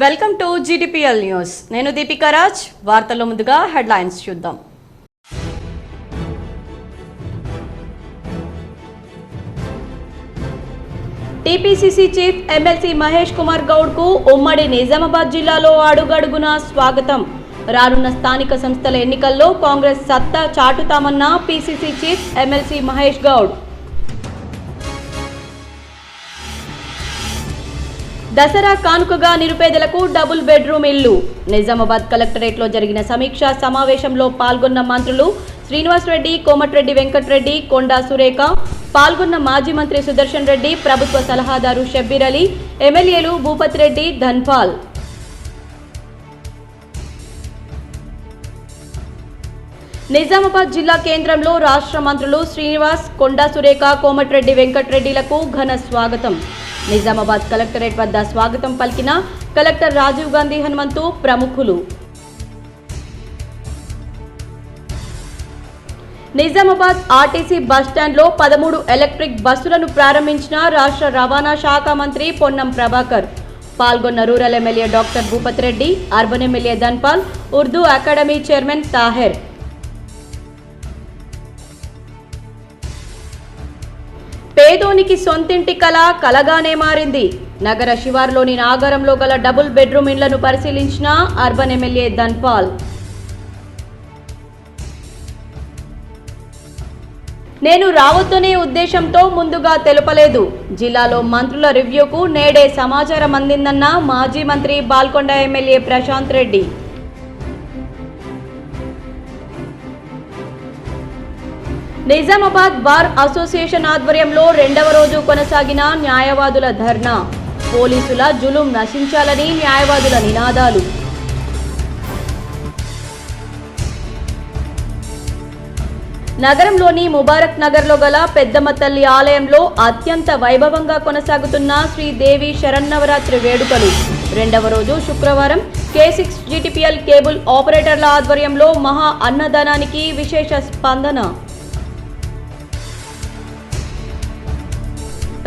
Welcome to GTPL news. నేను దీపికా రాజ్. వార్తల్లో ముందుగా హెడ్లైన్స్ చూద్దాం. TPCC chief MLC Mahesh Kumar Goud కు ఉమ్మడి నిజామాబాద్ జిల్లాలో అడుగడుగునా స్వాగతం. రానున్న స్థానిక సంస్థల ఎన్నికల్లో కాంగ్రెస్ సత్తా చాటుతామన్న PCC chief MLC Mahesh Goud. Dasara కానుకగా నిరుపేదలకు డబుల్ బెడ్రూమ్ ఇల్లు. నిజామాబాద్ కలెక్టరేట్లో జరిగిన సమీక్షా సమావేశంలో పాల్గొన్న మంత్రులు శ్రీనివాస్ రెడ్డి, కోమటిరెడ్డి వెంకటరెడ్డి, కొండా సురేఖ, పాల్గొన్న మాజీ మంత్రి సుదర్శన్ రెడ్డి, ప్రభుత్వ సలహాదారు షబ్బీర్ అలీ, ఎమ్మెల్యేలు భూపతి రెడ్డి, ధన్పాల్. నిజామాబాద్ జిల్లా కేంద్రంలో రాష్ట్ర మంత్రులు శ్రీనివాస్, కొండా సురేఖ, కోమటిరెడ్డి వెంకటరెడ్డిలకు ఘన స్వాగతం. నిజామాబాద్ కలెక్టరేట్ వద్ద స్వాగతం పలికిన కలెక్టర్ రాజీవ్ గాంధీ హనుమంతు, ప్రముఖులు. నిజామాబాద్ ఆర్టీసీ బస్టాండ్లో 13 ఎలక్ట్రిక్ బస్సులను ప్రారంభించిన రాష్ట్ర రవాణా శాఖ మంత్రి పొన్నం ప్రభాకర్. పాల్గొన్న rural MLA doctor Bhupathi Reddy, urban MLA Dhanpal, Urdu academy chairman Taher. పేదోనికి సొంతింటి కళ కలగానే మారింది. నగర శివార్లోని నాగరంలో గల డబుల్ బెడ్రూమ్ ఇళ్లను పరిశీలించిన అర్బన్ ఎమ్మెల్యే ధన్పాల్. నేను రావద్దనే ఉద్దేశంతో ముందుగా తెలుపలేదు. జిల్లాలో మంత్రుల రివ్యూకు నేడే సమాచారం అందిందన్న మాజీ మంత్రి Balkonda MLA Prashanth Reddy. Nizamabad bar association ఆధ్వర్యంలో 2వ రోజు కొనసాగిన న్యాయవాదుల ధర్నా. పోలీసుల జులుం నశించాలని న్యాయవాదుల నినాదాలు. నగరంలోని ముబారక్ నగర్లో గల పెద్దమ్మ తల్లి ఆలయంలో అత్యంత వైభవంగా కొనసాగుతున్న శ్రీదేవి శరన్నవరాత్రి వేడుకలు. 2వ రోజు శుక్రవారం K6 జీటీపీఎల్ కేబుల్ ఆపరేటర్ల ఆధ్వర్యంలో మహా అన్నదానానికి విశేష స్పందన.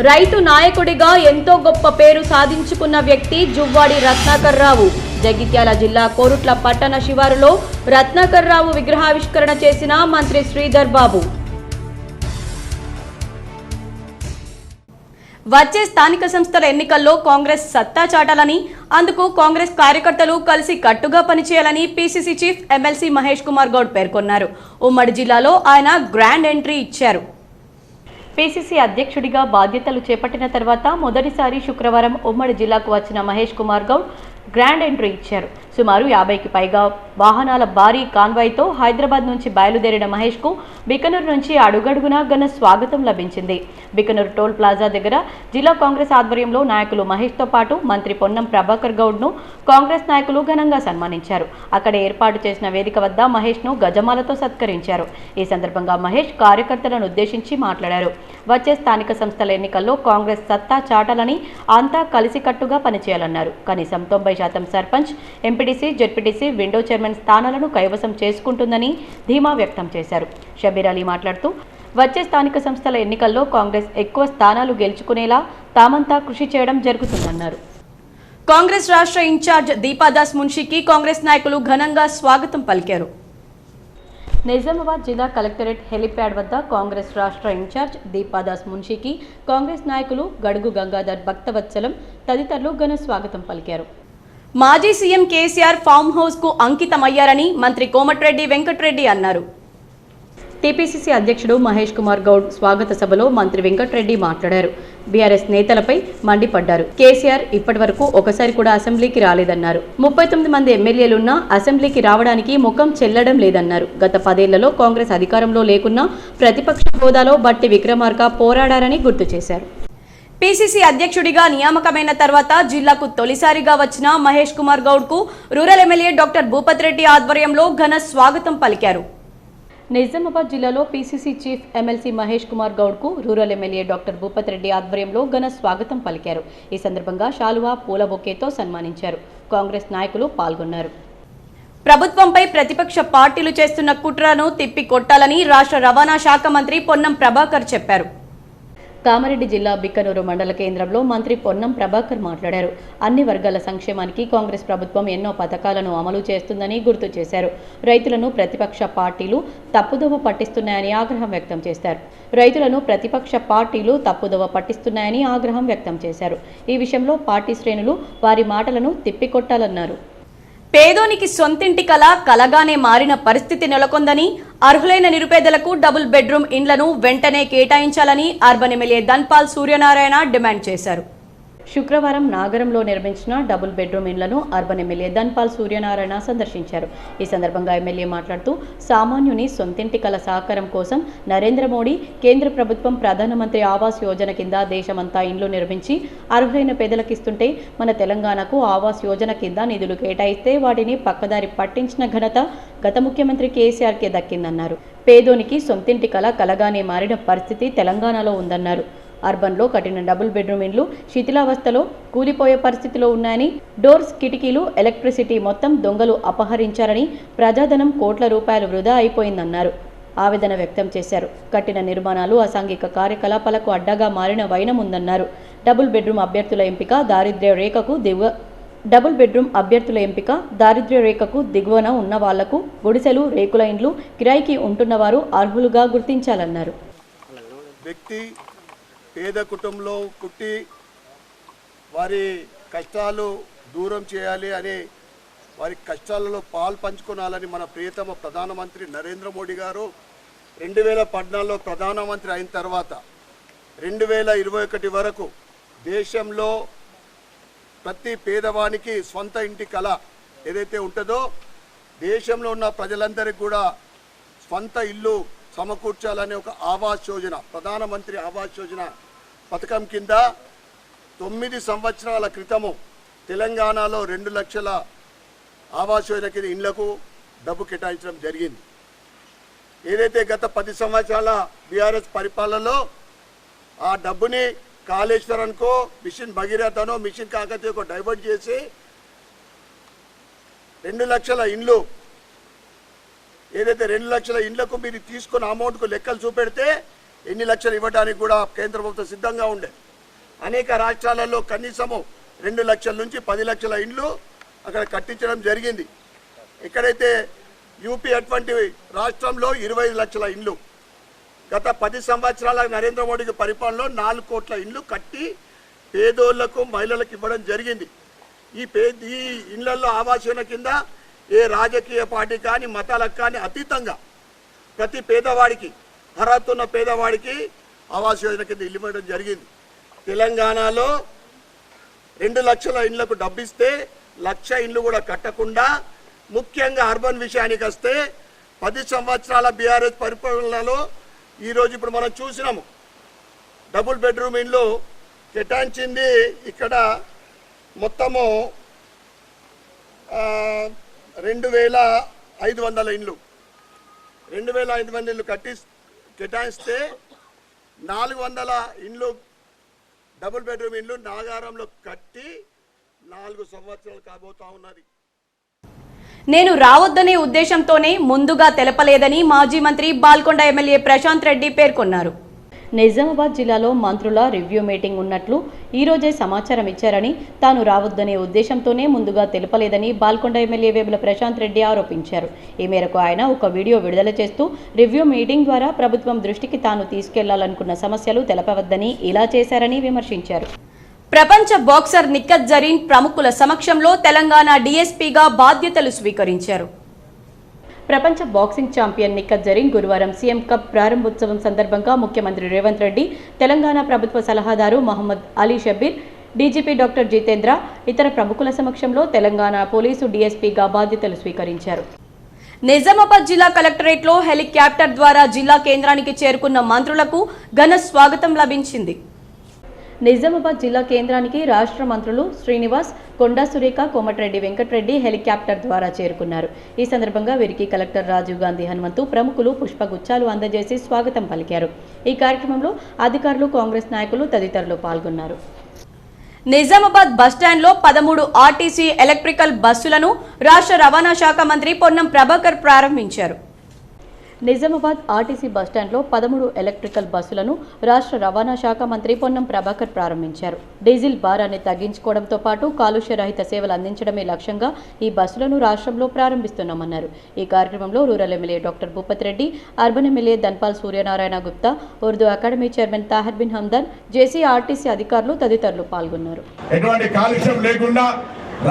రైతు నాయకుడిగా ఎంతో గొప్ప పేరు సాధించుకున్న వ్యక్తి జువ్వాడి రత్నాకర్ రావు. జగిత్యాల జిల్లా కోరుట్ల పట్టణ శివారులో రత్నాకర్ రావు విగ్రహావిష్కరణ చేసిన మంత్రి శ్రీధర్ బాబు. వచ్చే స్థానిక సంస్థల ఎన్నికల్లో కాంగ్రెస్ సత్తా చాటాలని, అందుకు కాంగ్రెస్ కార్యకర్తలు కలిసి కట్టుగా పనిచేయాలని PCC chief MLC Mahesh Kumar Goud పేర్కొన్నారు. ఉమ్మడి జిల్లాలో ఆయన గ్రాండ్ ఎంట్రీ ఇచ్చారు. పీసీసీ అధ్యక్షుడిగా బాధ్యతలు చేపట్టిన తర్వాత మొదటిసారి శుక్రవారం ఉమ్మడి జిల్లాకు వచ్చిన మహేష్ కుమార్ గౌడ్ గ్రాండ్ ఎంట్రీ ఇచ్చారు. సుమారు 50కి పైగా వాహనాల భారీ కాన్వాయ్తో హైదరాబాద్ నుంచి బయలుదేరిన మహేష్కు బికనూరు నుంచి అడుగడుగునా ఘన స్వాగతం లభించింది. బికనూరు టోల్ ప్లాజా దగ్గర జిల్లా కాంగ్రెస్ ఆధ్వర్యంలో నాయకులు మహేష్తో పాటు మంత్రి పొన్నం ప్రభాకర్ గౌడ్ను కాంగ్రెస్ నాయకులు ఘనంగా సన్మానించారు. అక్కడ ఏర్పాటు చేసిన వేదిక వద్ద మహేష్ను గజమాలతో సత్కరించారు. ఈ సందర్భంగా మహేష్ కార్యకర్తలను ఉద్దేశించి మాట్లాడారు. వచ్చే స్థానిక సంస్థల ఎన్నికల్లో కాంగ్రెస్ సత్తా చాటాలని, అంతా కలిసికట్టుగా పనిచేయాలన్నారు. కనీసం 90% sarpanch, MPTC, ZPTC, window chairman స్థానాలను కైవసం చేసుకుంటుందని ధీమా వ్యక్తం చేశారు. షబ్బీర్ అలీ మాట్లాడుతూ వచ్చే స్థానిక సంస్థల ఎన్నికల్లో కాంగ్రెస్ ఎక్కువ స్థానాలు గెలుచుకునేలా తామంతా కృషి చేయడం జరుగుతుందన్నారు. కాంగ్రెస్ రాష్ట్ర ఇన్ఛార్జ్ దీపాదాస్ మున్షికి కాంగ్రెస్ నాయకులు ఘనంగా స్వాగతం పలికారు. నిజామాబాద్ జిల్లా కలెక్టరేట్ హెలిప్యాడ్ వద్ద కాంగ్రెస్ రాష్ట్ర ఇన్ఛార్జ్ దీపాదాస్ మున్షికి కాంగ్రెస్ నాయకులు గడుగు గంగాధర్, భక్తవత్సలం తదితరులు ఘన స్వాగతం పలికారు. మాజీ సీఎం కేసీఆర్ ఫామ్ హౌస్ కు అంకితమయ్యారని మంత్రి కోమటిరెడ్డి వెంకటరెడ్డి అన్నారు. టీపీసీసీ అధ్యక్షుడు మహేష్ కుమార్ గౌడ్ స్వాగత సభలో మంత్రి వెంకటరెడ్డి మాట్లాడారు. బీఆర్ఎస్ నేతలపై మండిపడ్డారు. కేసీఆర్ ఇప్పటి వరకు ఒకసారి కూడా అసెంబ్లీకి రాలేదన్నారు. 39 మంది ఎమ్మెల్యేలున్నా అసెంబ్లీకి రావడానికి ముఖం చెల్లడం లేదన్నారు. గత 10 ఏళ్లలో కాంగ్రెస్ అధికారంలో లేకున్నా ప్రతిపక్ష హోదాలో బట్టి విక్రమార్క పోరాడారని గుర్తు చేశారు. పీసీసీ అధ్యక్షుడిగా నియామకమైన తర్వాత జిల్లాకు తొలిసారిగా వచ్చిన మహేష్ కుమార్ గౌడ్ కు rural MLA doctor Bhupathi Reddy ఆధ్వర్యంలో ఘన స్వాగతం పలికారు. నిజామాబాద్ జిల్లాలో PCC chief MLC Mahesh Kumar Goud కు rural MLA doctor Bhupathi Reddy ఆధ్వర్యంలో ఘన స్వాగతం పలికారు. ఈ సందర్భంగా శాలువా, పూల బొకేతో సన్మానించారు. కాంగ్రెస్ నాయకులు పాల్గొన్నారు. ప్రభుత్వంపై ప్రతిపక్ష పార్టీలు చేస్తున్న కుట్రను తిప్పికొట్టాలని రాష్ట్ర రవాణా శాఖ మంత్రి పొన్నం ప్రభాకర్ చెప్పారు. కామారెడ్డి జిల్లా బిక్కనూరు మండల కేంద్రంలో మంత్రి పొన్నం ప్రభాకర్ మాట్లాడారు. అన్ని వర్గాల సంక్షేమానికి కాంగ్రెస్ ప్రభుత్వం ఎన్నో పథకాలను అమలు చేస్తుందని గుర్తు చేశారు. రైతులను ప్రతిపక్ష పార్టీలు తప్పుదోవ పట్టిస్తున్నాయని ఆగ్రహం వ్యక్తం చేశారు. ఈ విషయంలో పార్టీ శ్రేణులు వారి మాటలను తిప్పికొట్టాలన్నారు. పేదోనికి సొంతింటి కల కలగానే మారిన పరిస్థితి నెలకొందని, అర్హులైన నిరుపేదలకు డబుల్ బెడ్రూమ్ ఇండ్లను వెంటనే కేటాయించాలని urban MLA Dhanpal Suryanarayana demand చేశారు. శుక్రవారం నాగరంలో నిర్మించిన డబుల్ బెడ్రూమ్ ఇండ్లను అర్బన్ ఎమ్మెల్యే ధన్పాల్ సూర్యనారాయణ సందర్శించారు. ఈ సందర్భంగా ఎమ్మెల్యే మాట్లాడుతూ, సామాన్యుని సొంతింటి కల సహకారం కోసం నరేంద్ర మోడీ కేంద్ర ప్రభుత్వం ప్రధానమంత్రి ఆవాస్ యోజన కింద దేశమంతా ఇండ్లు నిర్మించి అర్హులైన పేదలకిస్తుంటే మన తెలంగాణకు ఆవాస్ యోజన కింద నిధులు కేటాయిస్తే వాటిని పక్కదారి పట్టించిన ఘనత గత ముఖ్యమంత్రి కేసీఆర్కే దక్కిందన్నారు. పేదోనికి సొంతింటి కల కలగానే మారిన పరిస్థితి తెలంగాణలో ఉందన్నారు. అర్బన్లో కట్టిన డబుల్ బెడ్రూమ్ ఇండ్లు శిథిలావస్థలో కూలిపోయే పరిస్థితిలో ఉన్నాయని, డోర్స్, కిటికీలు, ఎలక్ట్రిసిటీ మొత్తం దొంగలు అపహరించారని, ప్రజాధనం కోట్ల రూపాయలు వృధా అయిపోయిందన్నారు. ఆవేదన వ్యక్తం చేశారు. కట్టిన నిర్మాణాలు అసాంఘిక కార్యకలాపాలకు అడ్డగా మారిన వైనం ఉందన్నారు. డబుల్ బెడ్రూమ్ అభ్యర్థుల ఎంపిక దారిద్ర్య రేఖకు దిగువన ఉన్న వాళ్లకు గుడిసెలు, రేకుల ఇండ్లు కిరాయికి ఉంటున్నవారు అర్హులుగా గుర్తించాలన్నారు. పేద కుటుంబంలో పుట్టి వారి కష్టాలు దూరం చేయాలి అని, వారి కష్టాలలో పాలు పంచుకోవాలని మన ప్రియతమ ప్రధానమంత్రి నరేంద్ర మోడీ గారు 2014లో ప్రధానమంత్రి అయిన తర్వాత 2021 వరకు దేశంలో ప్రతి పేదవానికి స్వంత ఇంటి కళ ఏదైతే ఉంటుందో, దేశంలో ఉన్న ప్రజలందరికీ కూడా స్వంత ఇల్లు సమకూర్చాలనే ఒక ఆవాస్ యోజన, ప్రధానమంత్రి ఆవాస్ యోజన పథకం కింద 9 సంవత్సరాల క్రితము తెలంగాణలో 2 లక్షల ఆవాస్ యోజన కింద ఇండ్లకు డబ్బు కేటాయించడం జరిగింది. ఏదైతే గత 10 సంవత్సరాల బీఆర్ఎస్ పరిపాలనలో ఆ డబ్బుని కాళేశ్వరంకో, మిషన్ భగీరథనో, మిషన్ కాకతీయకో డైవర్ట్ చేసి 2 లక్షల ఇండ్లు, ఏదైతే 2 లక్షల ఇండ్లకు మీరు తీసుకున్న అమౌంట్కు లెక్కలు చూపెడితే ఎన్ని లక్షలు ఇవ్వడానికి కూడా కేంద్ర ప్రభుత్వం సిద్ధంగా ఉండే. అనేక రాష్ట్రాలలో కనీసము 2 లక్షల నుంచి 10 లక్షల ఇండ్లు అక్కడ కట్టించడం జరిగింది. ఎక్కడైతే యూపీ అటువంటి రాష్ట్రంలో 25 లక్షల ఇండ్లు గత 10 సంవత్సరాల నరేంద్ర మోడీ పరిపాలనలో 4 కోట్ల ఇండ్లు కట్టి పేదోళ్లకు, మహిళలకు ఇవ్వడం జరిగింది. ఈ ఇండ్లలో ఆవాస్ యోజన కింద ఏ రాజకీయ పార్టీ కానీ, మతాలకు కానీ అతీతంగా ప్రతి పేదవాడికి, అర్హత ఉన్న పేదవాడికి ఆవాస్ యోజన కింద ఇల్లు ఇవ్వడం జరిగింది. తెలంగాణలో 2 లక్షల ఇండ్లకు డబ్బిస్తే 1 లక్ష ఇండ్లు కూడా కట్టకుండా, ముఖ్యంగా అర్బన్ విషయానికి వస్తే 10 సంవత్సరాల బీఆర్ఎస్ పరిపాలనలో ఈరోజు ఇప్పుడు మనం చూసినాము, డబుల్ బెడ్రూమ్ ఇండ్లు కేటాయించింది ఇక్కడ మొత్తము 2500 ఇండ్లు, 2500 ఇండ్లు కేటాయిస్తే 400 ఇండ్లు డబుల్ బెడ్రూమ్ ఇండ్లు నాగారంలో కట్టి 4 సంవత్సరాలు కాబోతా ఉన్నది. నేను రావద్దనే ఉద్దేశంతోనే ముందుగా తెలపలేదని మాజీ మంత్రి బాల్కొండ ఎమ్మెల్యే ప్రశాంత్ రెడ్డి పేర్కొన్నారు. నిజామాబాద్ జిల్లాలో మంత్రుల రివ్యూ మీటింగ్ ఉన్నట్లు ఈ రోజే సమాచారం ఇచ్చారని, తాను రావద్దనే ఉద్దేశంతోనే ముందుగా తెలపలేదని బాల్కొండ ఎమ్మెల్యే వేముల ప్రశాంత్ రెడ్డి ఆరోపించారు. ఈ మేరకు ఆయన ఒక వీడియో విడుదల చేస్తూ, రివ్యూ మీటింగ్ ద్వారా ప్రభుత్వం దృష్టికి తాను తీసుకెళ్లాలనుకున్న సమస్యలు తెలపవద్దని ఇలా చేశారని విమర్శించారు. ప్రపంచ బాక్సర్ నిఖత్ జరీన్ ప్రముఖుల సమక్షంలో తెలంగాణ డీఎస్పీగా బాధ్యతలు స్వీకరించారు. ప్రపంచ బాక్సింగ్ ఛాంపియన్ నిఖత్ జరీన్ గురువారం సీఎం కప్ ప్రారంభోత్సవం సందర్భంగా ముఖ్యమంత్రి రేవంత్ రెడ్డి, తెలంగాణ ప్రభుత్వ సలహాదారు మహమ్మద్ అలీ షబీర్, డీజీపీ డాక్టర్ జితేంద్ర, ఇతర ప్రముఖుల సమక్షంలో తెలంగాణ పోలీసు డీఎస్పీగా బాధ్యతలు స్వీకరించారు. నిజామాబాద్ జిల్లా కలెక్టరేట్లో హెలికాప్టర్ ద్వారా జిల్లా కేంద్రానికి చేరుకున్న మంత్రులకు ఘన స్వాగతం లభించింది. నిజామాబాద్ జిల్లా కేంద్రానికి రాష్ట్ర మంత్రులు శ్రీనివాస్, కొండా సురేఖ, కోమటిరెడ్డి వెంకటరెడ్డి హెలికాప్టర్ ద్వారా చేరుకున్నారు. ఈ సందర్భంగా వీరికి కలెక్టర్ రాజీవ్ గాంధీ హనుమంతు ప్రముఖులు పుష్పగుచ్చాలు అందజేసి స్వాగతం పలికారు. ఈ కార్యక్రమంలో అధికారులు, కాంగ్రెస్ నాయకులు తదితరులు పాల్గొన్నారు. నిజామాబాద్ బస్టాండ్లో 13 ఆర్టీసీ ఎలక్ట్రికల్ బస్సులను రాష్ట్ర రవాణా శాఖ మంత్రి పొన్నం ప్రభాకర్ ప్రారంభించారు. నిజామాబాద్ ఆర్టీసీ బస్టాండ్లో 13 ఎలక్ట్రికల్ బస్సులను రాష్ట్ర రవాణా శాఖ మంత్రి పొన్నం ప్రభాకర్ ప్రారంభించారు. డీజిల్ భారాన్ని తగ్గించుకోవడంతో పాటు కాలుష్య రహిత సేవలు అందించడమే లక్ష్యంగా ఈ బస్సులను రాష్ట్రంలో ప్రారంభిస్తున్నామన్నారు. ఈ కార్యక్రమంలో rural MLA doctor Bhupath Reddy, urban MLA Dhanpal Suryanarayana Gupta, Urdu academy chairman Tahir bin Hamdan, JC RTC అధికారులు తదితరులు పాల్గొన్నారు. ఎటువంటి కాలుష్యం లేకుండా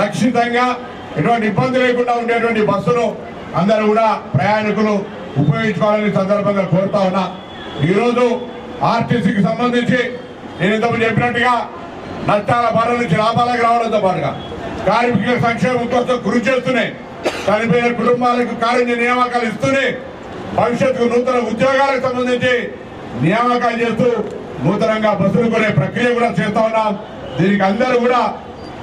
రక్షితంగా ఎటువంటి ఇబ్బంది లేకుండా ఉండేటువంటి బస్సును అందరూ కూడా ప్రయాణికులు ఉపయోగించుకోవాలని సందర్భంగా కోరుతా ఉన్నా. ఈరోజు ఆర్టీసీకి సంబంధించి నేను ఇంతకు చెప్పినట్టుగా నష్టాల బాధ నుంచి లాభాలకు రావడంతో పాటుగా కార్మికుల సంక్షేమం కోసం కృషి చేస్తూనే చనిపోయిన కుటుంబాలకు కార్మిక నియామకాలు ఇస్తూనే భవిష్యత్తుకు నూతన ఉద్యోగాలకు సంబంధించి నియామకాలు చేస్తూ నూతనంగా బస్సులు కొనే ప్రక్రియ కూడా చేస్తా ఉన్నాం. దీనికి అందరూ కూడా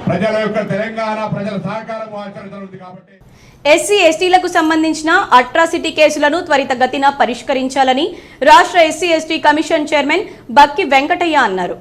ప్రజల యొక్క తెలంగాణ ప్రజల సహకారం ఆచరించనుంది. కాబట్టి ఎస్సీ ఎస్టీలకు సంబంధించిన అట్రాసిటీ కేసులను త్వరితగతిన పరిష్కరించాలని రాష్ట్ర SC ST commission chairman Bakki Venkataiah అన్నారు.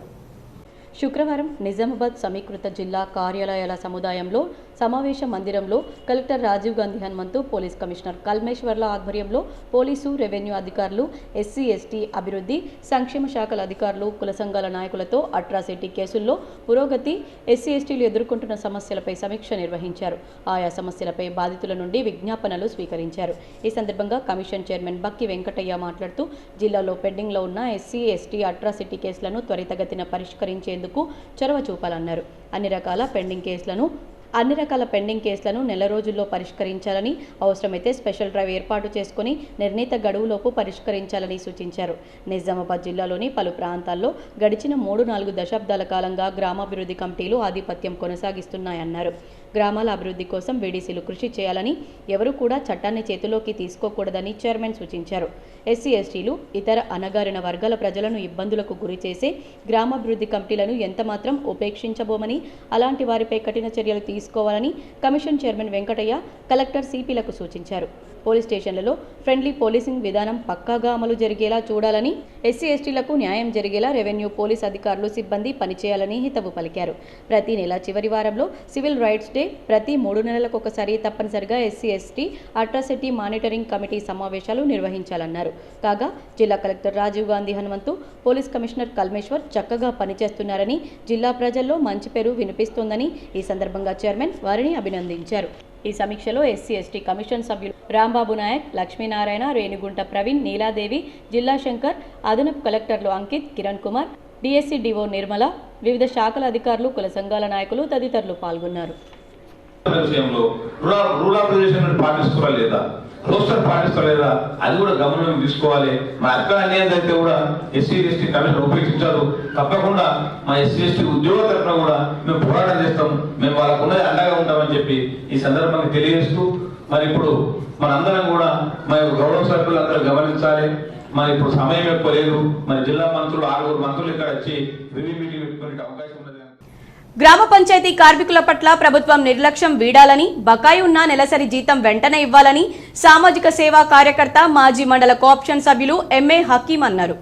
శుక్రవారం నిజామాబాద్ సమీకృత జిల్లా కార్యాలయాల సముదాయంలో సమావేశ మందిరంలో collector Rajiv Gandhi Hanumanthu, police commissioner కల్మేశ్వర్ల ఆధ్వర్యంలో పోలీసు, రెవెన్యూ అధికారులు, ఎస్సీ ఎస్టీ అభివృద్ధి సంక్షేమ శాఖల అధికారులు, కుల సంఘాల నాయకులతో అట్రాసిటీ కేసుల్లో పురోగతి, ఎస్సీ ఎస్టీలు ఎదుర్కొంటున్న సమస్యలపై సమీక్ష నిర్వహించారు. ఆయా సమస్యలపై బాధితుల నుండి విజ్ఞాపనలు స్వీకరించారు. ఈ సందర్భంగా కమిషన్ చైర్మన్ బక్కి వెంకటయ్య మాట్లాడుతూ జిల్లాలో పెండింగ్లో ఉన్న ఎస్సీ ఎస్టీ అట్రాసిటీ కేసులను త్వరితగతిన పరిష్కరించేందుకు చొరవ చూపాలన్నారు. అన్ని రకాల పెండింగ్ కేసులను నెల రోజుల్లో పరిష్కరించాలని, అవసరమైతే స్పెషల్ డ్రైవ్ ఏర్పాటు చేసుకుని నిర్ణీత గడువులోపు పరిష్కరించాలని సూచించారు. నిజామాబాద్ జిల్లాలోని పలు ప్రాంతాల్లో గడిచిన 3-4 దశాబ్దాల కాలంగా గ్రామాభివృద్ధి కమిటీలు ఆధిపత్యం కొనసాగిస్తున్నాయన్నారు. గ్రామాల అభివృద్ధి కోసం వీడీసీలు కృషి చేయాలని, ఎవరూ కూడా చట్టాన్ని చేతిలోకి తీసుకోకూడదని చైర్మన్ సూచించారు. ఎస్సీ ఎస్టీలు, ఇతర అణగారిన వర్గాల ప్రజలను ఇబ్బందులకు గురి చేసే గ్రామాభివృద్ధి కమిటీలను ఎంతమాత్రం ఉపేక్షించబోమని, అలాంటి వారిపై కఠిన చర్యలు తీసుకోవాలని కమిషన్ చైర్మన్ వెంకటయ్య కలెక్టర్ సిపిలకు సూచించారు. పోలీస్ స్టేషన్లలో ఫ్రెండ్లీ పోలీసింగ్ విధానం పక్కాగా అమలు జరిగేలా చూడాలని, ఎస్సీ ఎస్టీలకు న్యాయం జరిగేలా రెవెన్యూ, పోలీస్ అధికారులు, సిబ్బంది పనిచేయాలని హితవు పలికారు. ప్రతి నెల చివరి వారంలో సివిల్ రైట్స్ డే, ప్రతి 3 నెలలకు ఒకసారి తప్పనిసరిగా SC ST atrocity monitoring committee సమావేశాలు నిర్వహించాలన్నారు. కాగా జిల్లా collector Rajiv Gandhi Hanumanthu, police commissioner Kalmeshwar చక్కగా పనిచేస్తున్నారని, జిల్లా ప్రజల్లో మంచి పేరు వినిపిస్తోందని ఈ సందర్భంగా చైర్మన్ వారిని అభినందించారు. ఈ సమీక్షలో ఎస్సీ ఎస్టీ కమిషన్ సభ్యులు రాంబాబు నాయక్, లక్ష్మీనారాయణ, రేణిగుంట ప్రవీణ్, నీలాదేవి, జిల్లా శంకర్, అదనపు కలెక్టర్లు అంకిత్, కిరణ్ కుమార్, డిఎస్సీ డిఓ నిర్మల, వివిధ శాఖల అధికారులు, కుల సంఘాల నాయకులు తదితరులు పాల్గొన్నారు. పాటిస్తలేదా అది కూడా గమనం తీసుకోవాలి. మా అక్కడ అనేది అయితే కూడా ఎస్సీ ఎస్టీ కమిషన్ ఉపయోగించారు. తప్పకుండా మా ఎస్సీ ఎస్టీ ఉద్యోగ తరఫున కూడా మేము పోరాటం చేస్తాం, మేము వాళ్ళకు ఉన్నది అండగా ఉంటామని చెప్పి ఈ సందర్భంగా తెలియజేస్తూ, మరి ఇప్పుడు మనందరం కూడా మా యొక్క గౌరవ సభ్యులు అందరూ గమనించాలి. మరి ఇప్పుడు సమయం ఎక్కువ లేదు. మరి జిల్లా మంత్రులు 6 మంత్రులు ఇక్కడ వచ్చి రివ్యూ మీటింగ్ పెట్టుకునే అవకాశం ఉన్నది. గ్రామ పంచాయతీ కార్మికుల పట్ల ప్రభుత్వం నిర్లక్ష్యం వీడాలని, బకాయి ఉన్న నెలసరి జీతం వెంటనే ఇవ్వాలని సామాజిక సేవా కార్యకర్త, మాజీ మండల కోఆప్షన్ సభ్యులు ఎంఏ హకీం అన్నారు.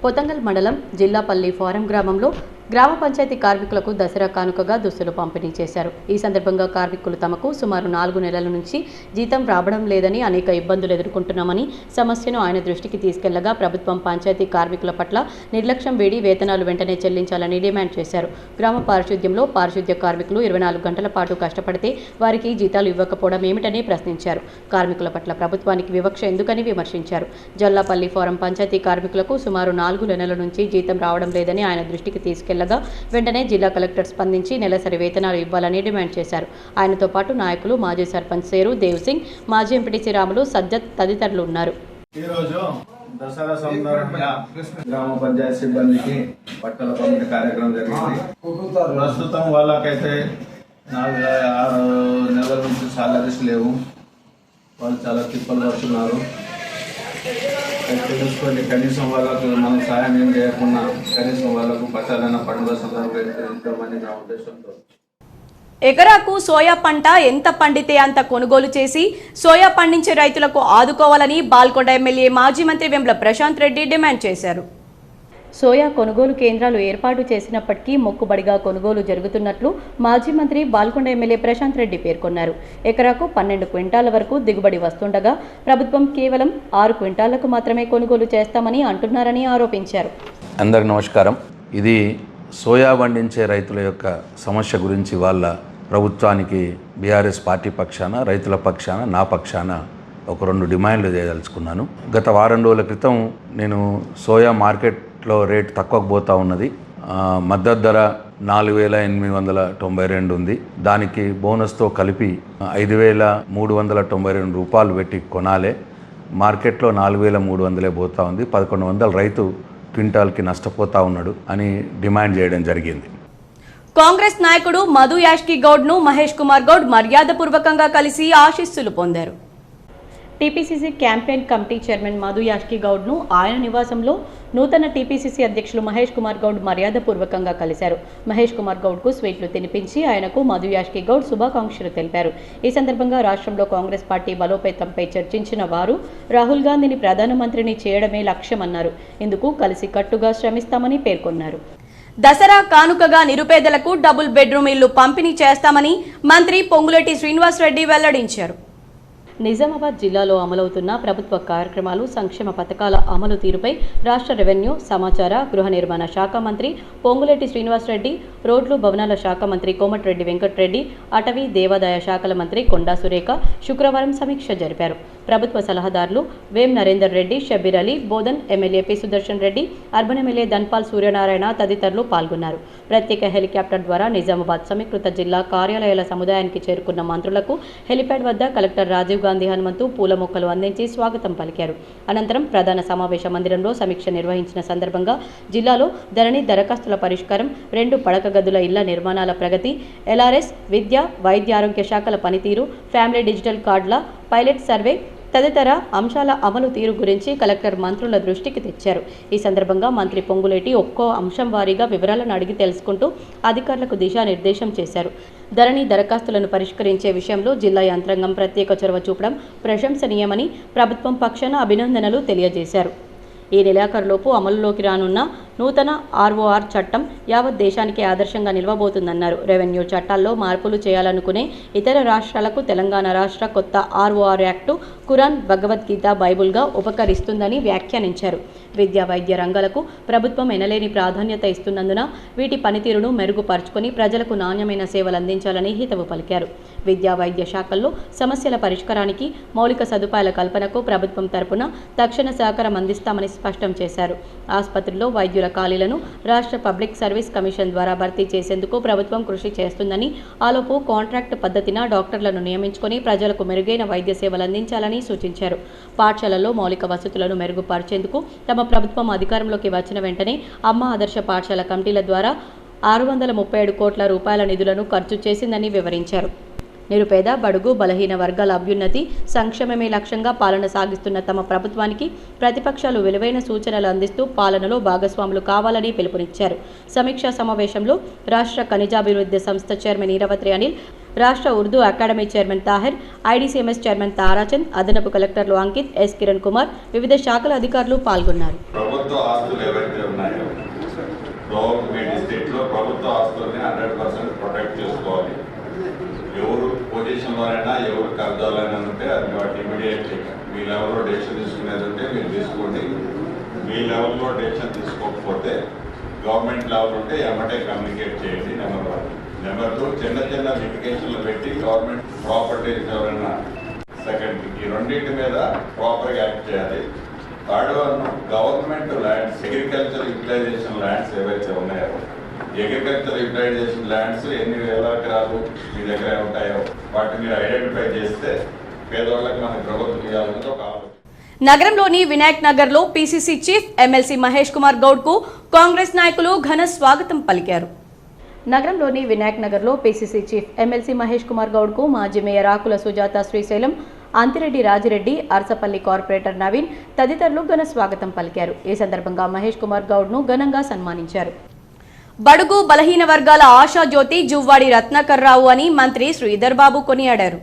పొతంగల్ మండలం జిల్లాపల్లి ఫారం గ్రామంలో గ్రామ పంచాయతీ కార్మికులకు దసరా కానుకగా దుస్తులు పంపిణీ చేశారు. ఈ సందర్భంగా కార్మికులు తమకు సుమారు 4 నెలల నుంచి జీతం రావడం లేదని, అనేక ఇబ్బందులు ఎదుర్కొంటున్నామని సమస్యను ఆయన దృష్టికి తీసుకెళ్లగా ప్రభుత్వం పంచాయతీ కార్మికుల పట్ల నిర్లక్ష్యం వీడి వేతనాలు వెంటనే చెల్లించాలని డిమాండ్ చేశారు. గ్రామ పారిశుద్ధ్యంలో పారిశుద్ధ్య కార్మికులు 24 గంటల పాటు కష్టపడితే వారికి జీతాలు ఇవ్వకపోవడం ఏమిటని ప్రశ్నించారు. కార్మికుల పట్ల ప్రభుత్వానికి వివక్ష ఎందుకని విమర్శించారు. జల్లాపల్లి ఫారం పంచాయతీ కార్మికులకు సుమారు 4 నెలల నుంచి జీతం రావడం లేదని ఆయన దృష్టికి తీసుకెళ్లగా వెంటనే జిల్లా కలెక్టర్ స్పందించి నెలసరి వేతనాలు ఇవ్వాలని డిమాండ్ చేశారు. ఆయనతో పాటు నాయకులు, మాజీ సర్పంచ్ సేరు దేవ్ సింగ్, మాజీ ఎంపీటీసీ రాములు, సజ్జత్ తదితరులు ఉన్నారు. ఈరోజు దసరా సందర్భంగా గ్రామ పంచాయతీ సిబ్బందికి బట్టల పంపిణీ కార్యక్రమం జరిగింది. ప్రస్తుతం వాళ్ళకైతే 4-6 నెలల నుంచి సాలరీస్ లేవు. వాళ్ళు చాలా తిప్పలు పడుతున్నారు. తెలుసుకోండి, కనీసం వాళ్ళకు మనం సాయం ఏం చేయకుండా కనీసం వాళ్ళకు బట్టాలన్న పండుగ సందర్భంగా నా ఉద్దేశంతో ఎకరాకు సోయా పంట ఎంత పండితే అంత కొనుగోలు చేసి సోయా పండించే రైతులకు ఆదుకోవాలని బాల్కొండ ఎమ్మెల్యే, మాజీ మంత్రి వేముల ప్రశాంత్ రెడ్డి డిమాండ్ చేశారు. సోయా కొనుగోలు కేంద్రాలు ఏర్పాటు చేసినప్పటికీ మొక్కుబడిగా కొనుగోలు జరుగుతున్నట్లు మాజీ మంత్రి బాల్కొండ ఎమ్మెల్యే ప్రశాంత్ రెడ్డి పేర్కొన్నారు. ఎకరాకు 12 క్వింటాల వరకు దిగుబడి వస్తుండగా ప్రభుత్వం కేవలం 6 క్వింటాలకు మాత్రమే కొనుగోలు చేస్తామని అంటున్నారని ఆరోపించారు. అందరికి నమస్కారం. ఇది సోయా పండించే రైతుల యొక్క సమస్య గురించి వాళ్ళ ప్రభుత్వానికి బీఆర్ఎస్ పార్టీ పక్షాన, రైతుల పక్షాన, నా పక్షాన ఒక 2 డిమాండ్లు చేయదలుచుకున్నాను. గత వారం రోజుల క్రితం నేను సోయా మార్కెట్లో రేటు తక్కువకు పోతూ ఉన్నది. మద్దతు ధర 4,892 ఉంది. దానికి బోనస్తో కలిపి 5,392 రూపాయలు పెట్టి కొనాలి. మార్కెట్లో 4,300 పోతూ ఉంది. 1,100 రైతు క్వింటాల్కి నష్టపోతూ ఉన్నాడు అని డిమాండ్ చేయడం జరిగింది. కాంగ్రెస్ నాయకుడు మధు యాష్కి గౌడ్ను మహేష్ కుమార్ గౌడ్ మర్యాదపూర్వకంగా కలిసి ఆశీస్సులు పొందారు. TPCC campaign committee chairman Madhu Yashki గౌడ్ను ఆయన నివాసంలో నూతన టీపీసీసీ అధ్యక్షులు మహేష్ కుమార్ గౌడ్ మర్యాదపూర్వకంగా కలిశారు. మహేష్ కుమార్ గౌడ్కు స్వీట్లు తినిపించి ఆయనకు మధు యాష్కి గౌడ్ శుభాకాంక్షలు తెలిపారు. ఈ సందర్భంగా రాష్ట్రంలో కాంగ్రెస్ పార్టీ బలోపేతంపై చర్చించిన వారు రాహుల్ గాంధీని ప్రధానమంత్రిని చేయడమే లక్ష్యమన్నారు. ఇందుకు కలిసి కట్టుగా శ్రమిస్తామని పేర్కొన్నారు. దసరా కానుకగా నిరుపేదలకు డబుల్ బెడ్రూమ్ ఇల్లు పంపిణీ చేస్తామని మంత్రి పొంగులేటి శ్రీనివాసరెడ్డి వెల్లడించారు. నిజామాబాద్ జిల్లాలో అమలవుతున్న ప్రభుత్వ కార్యక్రమాలు, సంక్షేమ పథకాల అమలు తీరుపై రాష్ట్ర రెవెన్యూ, సమాచార, గృహ నిర్మాణ శాఖ మంత్రి పొంగులేటి శ్రీనివాసరెడ్డి, రోడ్లు భవనాల శాఖ మంత్రి కోమటిరెడ్డి వెంకటరెడ్డి, అటవీ దేవాదాయ శాఖల మంత్రి కొండా సురేఖ శుక్రవారం సమీక్ష జరిపారు. ప్రభుత్వ సలహాదారులు Vem Narender Reddy, Shabbir Ali, Bodhan MLA P Sudarshan Reddy, urban MLA Dhanpal Suryanarayana తదితరులు పాల్గొన్నారు. ప్రత్యేక హెలికాప్టర్ ద్వారా నిజామాబాద్ సమీకృత జిల్లా కార్యాలయాల సముదాయానికి చేరుకున్న మంత్రులకు హెలిప్యాడ్ వద్ద కలెక్టర్ రాజీవ్ గాంధీ హనుమంతు పూల మొక్కలు అందించి స్వాగతం పలికారు. అనంతరం ప్రధాన సమావేశ మందిరంలో సమీక్ష నిర్వహించిన సందర్భంగా జిల్లాలో ధరణి దరఖాస్తుల పరిష్కారం, 2 పడక గదుల ఇళ్ల నిర్మాణాల ప్రగతి, ఎల్ఆర్ఎస్, విద్య, వైద్య ఆరోగ్య శాఖల పనితీరు, ఫ్యామిలీ డిజిటల్ కార్డుల పైలట్ సర్వే తదితర అంశాల అమలు తీరు గురించి కలెక్టర్ మంత్రుల దృష్టికి తెచ్చారు. ఈ సందర్భంగా మంత్రి పొంగులేటి ఒక్కో అంశం వారీగా వివరాలను అడిగి తెలుసుకుంటూ అధికారులకు దిశానిర్దేశం చేశారు. ధరణి దరఖాస్తులను పరిష్కరించే విషయంలో జిల్లా యంత్రాంగం ప్రత్యేక చొరవ చూపడం ప్రశంసనీయమని ప్రభుత్వం పక్షాన అభినందనలు తెలియజేశారు. ఈ నెలాఖరులోపు అమలులోకి రానున్న నూతన ఆర్ఓఆర్ చట్టం యావత్ దేశానికి ఆదర్శంగా నిలవబోతుందన్నారు. రెవెన్యూ చట్టాల్లో మార్పులు చేయాలనుకునే ఇతర రాష్ట్రాలకు తెలంగాణ రాష్ట్ర కొత్త ఆర్ఓఆర్ యాక్టు ఖురాన్, భగవద్గీత, బైబుల్గా ఉపకరిస్తుందని వ్యాఖ్యానించారు. విద్యా, వైద్య రంగాలకు ప్రభుత్వం ఎనలేని ప్రాధాన్యత ఇస్తున్నందున వీటి పనితీరును మెరుగుపరుచుకొని ప్రజలకు నాణ్యమైన సేవలు అందించాలని హితవు పలికారు. విద్యా, వైద్య శాఖల్లో సమస్యల పరిష్కారానికి, మౌలిక సదుపాయాల కల్పనకు ప్రభుత్వం తరపున తక్షణ సహకారం అందిస్తామని స్పష్టం చేశారు. ఆసుపత్రుల్లో వైద్యుల ఖాళీలను రాష్ట్ర పబ్లిక్ సర్వీస్ కమిషన్ ద్వారా భర్తీ చేసేందుకు ప్రభుత్వం కృషి చేస్తుందని, ఆలోపు కాంట్రాక్ట్ పద్ధతిన డాక్టర్లను నియమించుకొని ప్రజలకు మెరుగైన వైద్య సేవలు అందించాలని సూచించారు. పాఠశాలల్లో మౌలిక వసతులను మెరుగుపరిచేందుకు తమ ప్రభుత్వం అధికారంలోకి వచ్చిన వెంటనే అమ్మ ఆదర్శ పాఠశాల కమిటీల ద్వారా 637 కోట్ల రూపాయల నిధులను ఖర్చు చేసిందని వివరించారు. నిరుపేద, బడుగు, బలహీన వర్గాల అభ్యున్నతి, సంక్షేమమే లక్ష్యంగా పాలన సాగిస్తున్న తమ ప్రభుత్వానికి ప్రతిపక్షాలు విలువైన సూచనలు అందిస్తూ పాలనలో భాగస్వాములు కావాలని పిలుపునిచ్చారు. సమీక్షా సమావేశంలో రాష్ట్ర ఖనిజాభివృద్ధి సంస్థ చైర్మన్ ఈరవత్రి అనిల్, రాష్ట్ర Urdu academy chairman Tahir, IDCMS chairman Tarachand, అదనపు కలెక్టర్లు అంకిత్, ఎస్ కిరణ్ కుమార్, వివిధ శాఖల అధికారులు పాల్గొన్నారు. ప్రభుత్వ ఆస్తులు ఏవైతే ఉన్నాయో మీ డిస్ట్రిక్ట్లో ప్రభుత్వ ఆస్తుల్ని 100% ప్రొటెక్ట్ చేసుకోవాలి. ఎవరు పొజిషన్లోనైనా, ఎవరు కబ్జాలైనా ఉంటే అది వాటి ఇమీడియట్లీ మీ లెవెల్లో డెసిషన్ తీసుకునేది ఉంటే మీరు తీసుకోండి. మీ లెవెల్లో డెసిషన్ తీసుకోకపోతే గవర్నమెంట్ లెవెల్ ఉంటే ఎమ్మటే కమ్యూనికేట్ చేయండి. నెంబర్ 1. నెంబర్ 2, చిన్న చిన్న లిటిగేషన్లు పెట్టి గవర్నమెంట్ ప్రాపర్టీస్ ఎవరైనా సెకండ్ ఈ రెండింటి మీద ప్రాపర్గా యాక్ట్ చేయాలి. Third one, government lands, agriculture utilization lands ఏవైతే ఉన్నాయో, అగ్రికల్చర్ యూటిలైజేషన్ ల్యాండ్స్ ఎన్ని వేల ఎకరాలు మీ దగ్గర ఉంటాయో వాటిని మీరు ఐడెంటిఫై చేస్తే పేదవాళ్ళకి మన ప్రభుత్వం ఇవ్వాలని ఒక ఆలోచన. నగరంలోని వినాయక్ నగర్లో PCC chief MLC Mahesh Kumar గౌడ్కు కాంగ్రెస్ నాయకులు ఘన స్వాగతం పలికారు. నగరంలోని వినాయక్ నగర్లో PCC chief MLC Mahesh Kumar గౌడ్కు మాజీ మేయర్ ఆకుల సుజాత శ్రీశైలం, అంతిరెడ్డి రాజిరెడ్డి, అర్సపల్లి కార్పొరేటర్ నవీన్ తదితరులు ఘన స్వాగతం పలికారు. ఈ సందర్భంగా మహేష్ కుమార్ గౌడ్ను ఘనంగా సన్మానించారు. బడుగు, బలహీన వర్గాల ఆశాజ్యోతి జువ్వాడి రత్నాకర్ రావు అని మంత్రి శ్రీధర్ బాబు కొనియాడారు.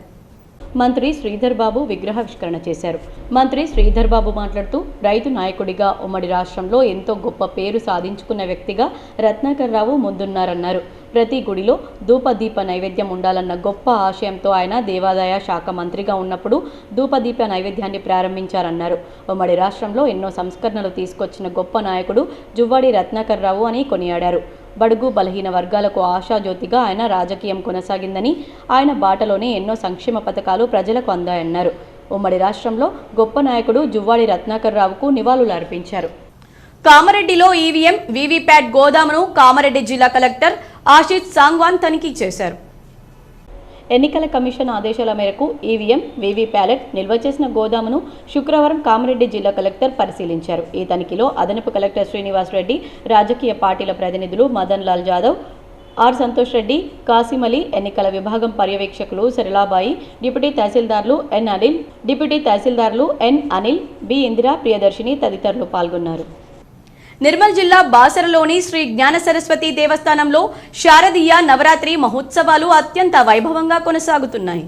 మంత్రి శ్రీధర్ బాబు విగ్రహావిష్కరణ చేశారు. మంత్రి శ్రీధర్ బాబు మాట్లాడుతూ రైతు నాయకుడిగా ఉమ్మడి రాష్ట్రంలో ఎంతో గొప్ప పేరు సాధించుకున్న వ్యక్తిగా రత్నాకర్ రావు ముందున్నారన్నారు. ప్రతి గుడిలో ధూపదీప నైవేద్యం ఉండాలన్న గొప్ప ఆశయంతో ఆయన దేవాదాయ శాఖ మంత్రిగా ఉన్నప్పుడు ధూపదీప నైవేద్యాన్ని ప్రారంభించారన్నారు. ఉమ్మడి రాష్ట్రంలో ఎన్నో సంస్కరణలు తీసుకొచ్చిన గొప్ప నాయకుడు జువ్వాడి రత్నాకర్ రావు అని కొనియాడారు. బడుగు బలహీన వర్గాలకు ఆశాజ్యోతిగా ఆయన రాజకీయం కొనసాగిందని, ఆయన బాటలోనే ఎన్నో సంక్షేమ పథకాలు ప్రజలకు అందాయన్నారు. ఉమ్మడి రాష్ట్రంలో గొప్ప నాయకుడు జువ్వాడి రత్నాకర్ రావుకు నివాళులు అర్పించారు. కామారెడ్డిలో ఈవీఎం వీవీప్యాట్ గోదామును కామారెడ్డి జిల్లా కలెక్టర్ ఆశిష్ సాంగ్వాన్ తనిఖీ చేశారు. ఎన్నికల కమిషన్ ఆదేశాల మేరకు ఈవీఎం వీవీప్యాట్ నిల్వ చేసిన గోదామును శుక్రవారం కామారెడ్డి జిల్లా కలెక్టర్ పరిశీలించారు. ఈ తనిఖీలో అదనపు కలెక్టర్ శ్రీనివాస్ రెడ్డి, రాజకీయ పార్టీల ప్రతినిధులు మదన్ లాల్ జాదవ్, ఆర్ సంతోష్ రెడ్డి, కాసిం అలీ, ఎన్నికల విభాగం పర్యవేక్షకులు సరళాబాయి, డిప్యూటీ తహసీల్దార్లు ఎన్ అనిల్, బి ఇందిరా, ప్రియదర్శిని తదితరులు పాల్గొన్నారు. నిర్మల్ జిల్లా బాసరలోని శ్రీ జ్ఞాన సరస్వతి దేవస్థానంలో శారదీయ నవరాత్రి మహోత్సవాలు అత్యంత వైభవంగా కొనసాగుతున్నాయి.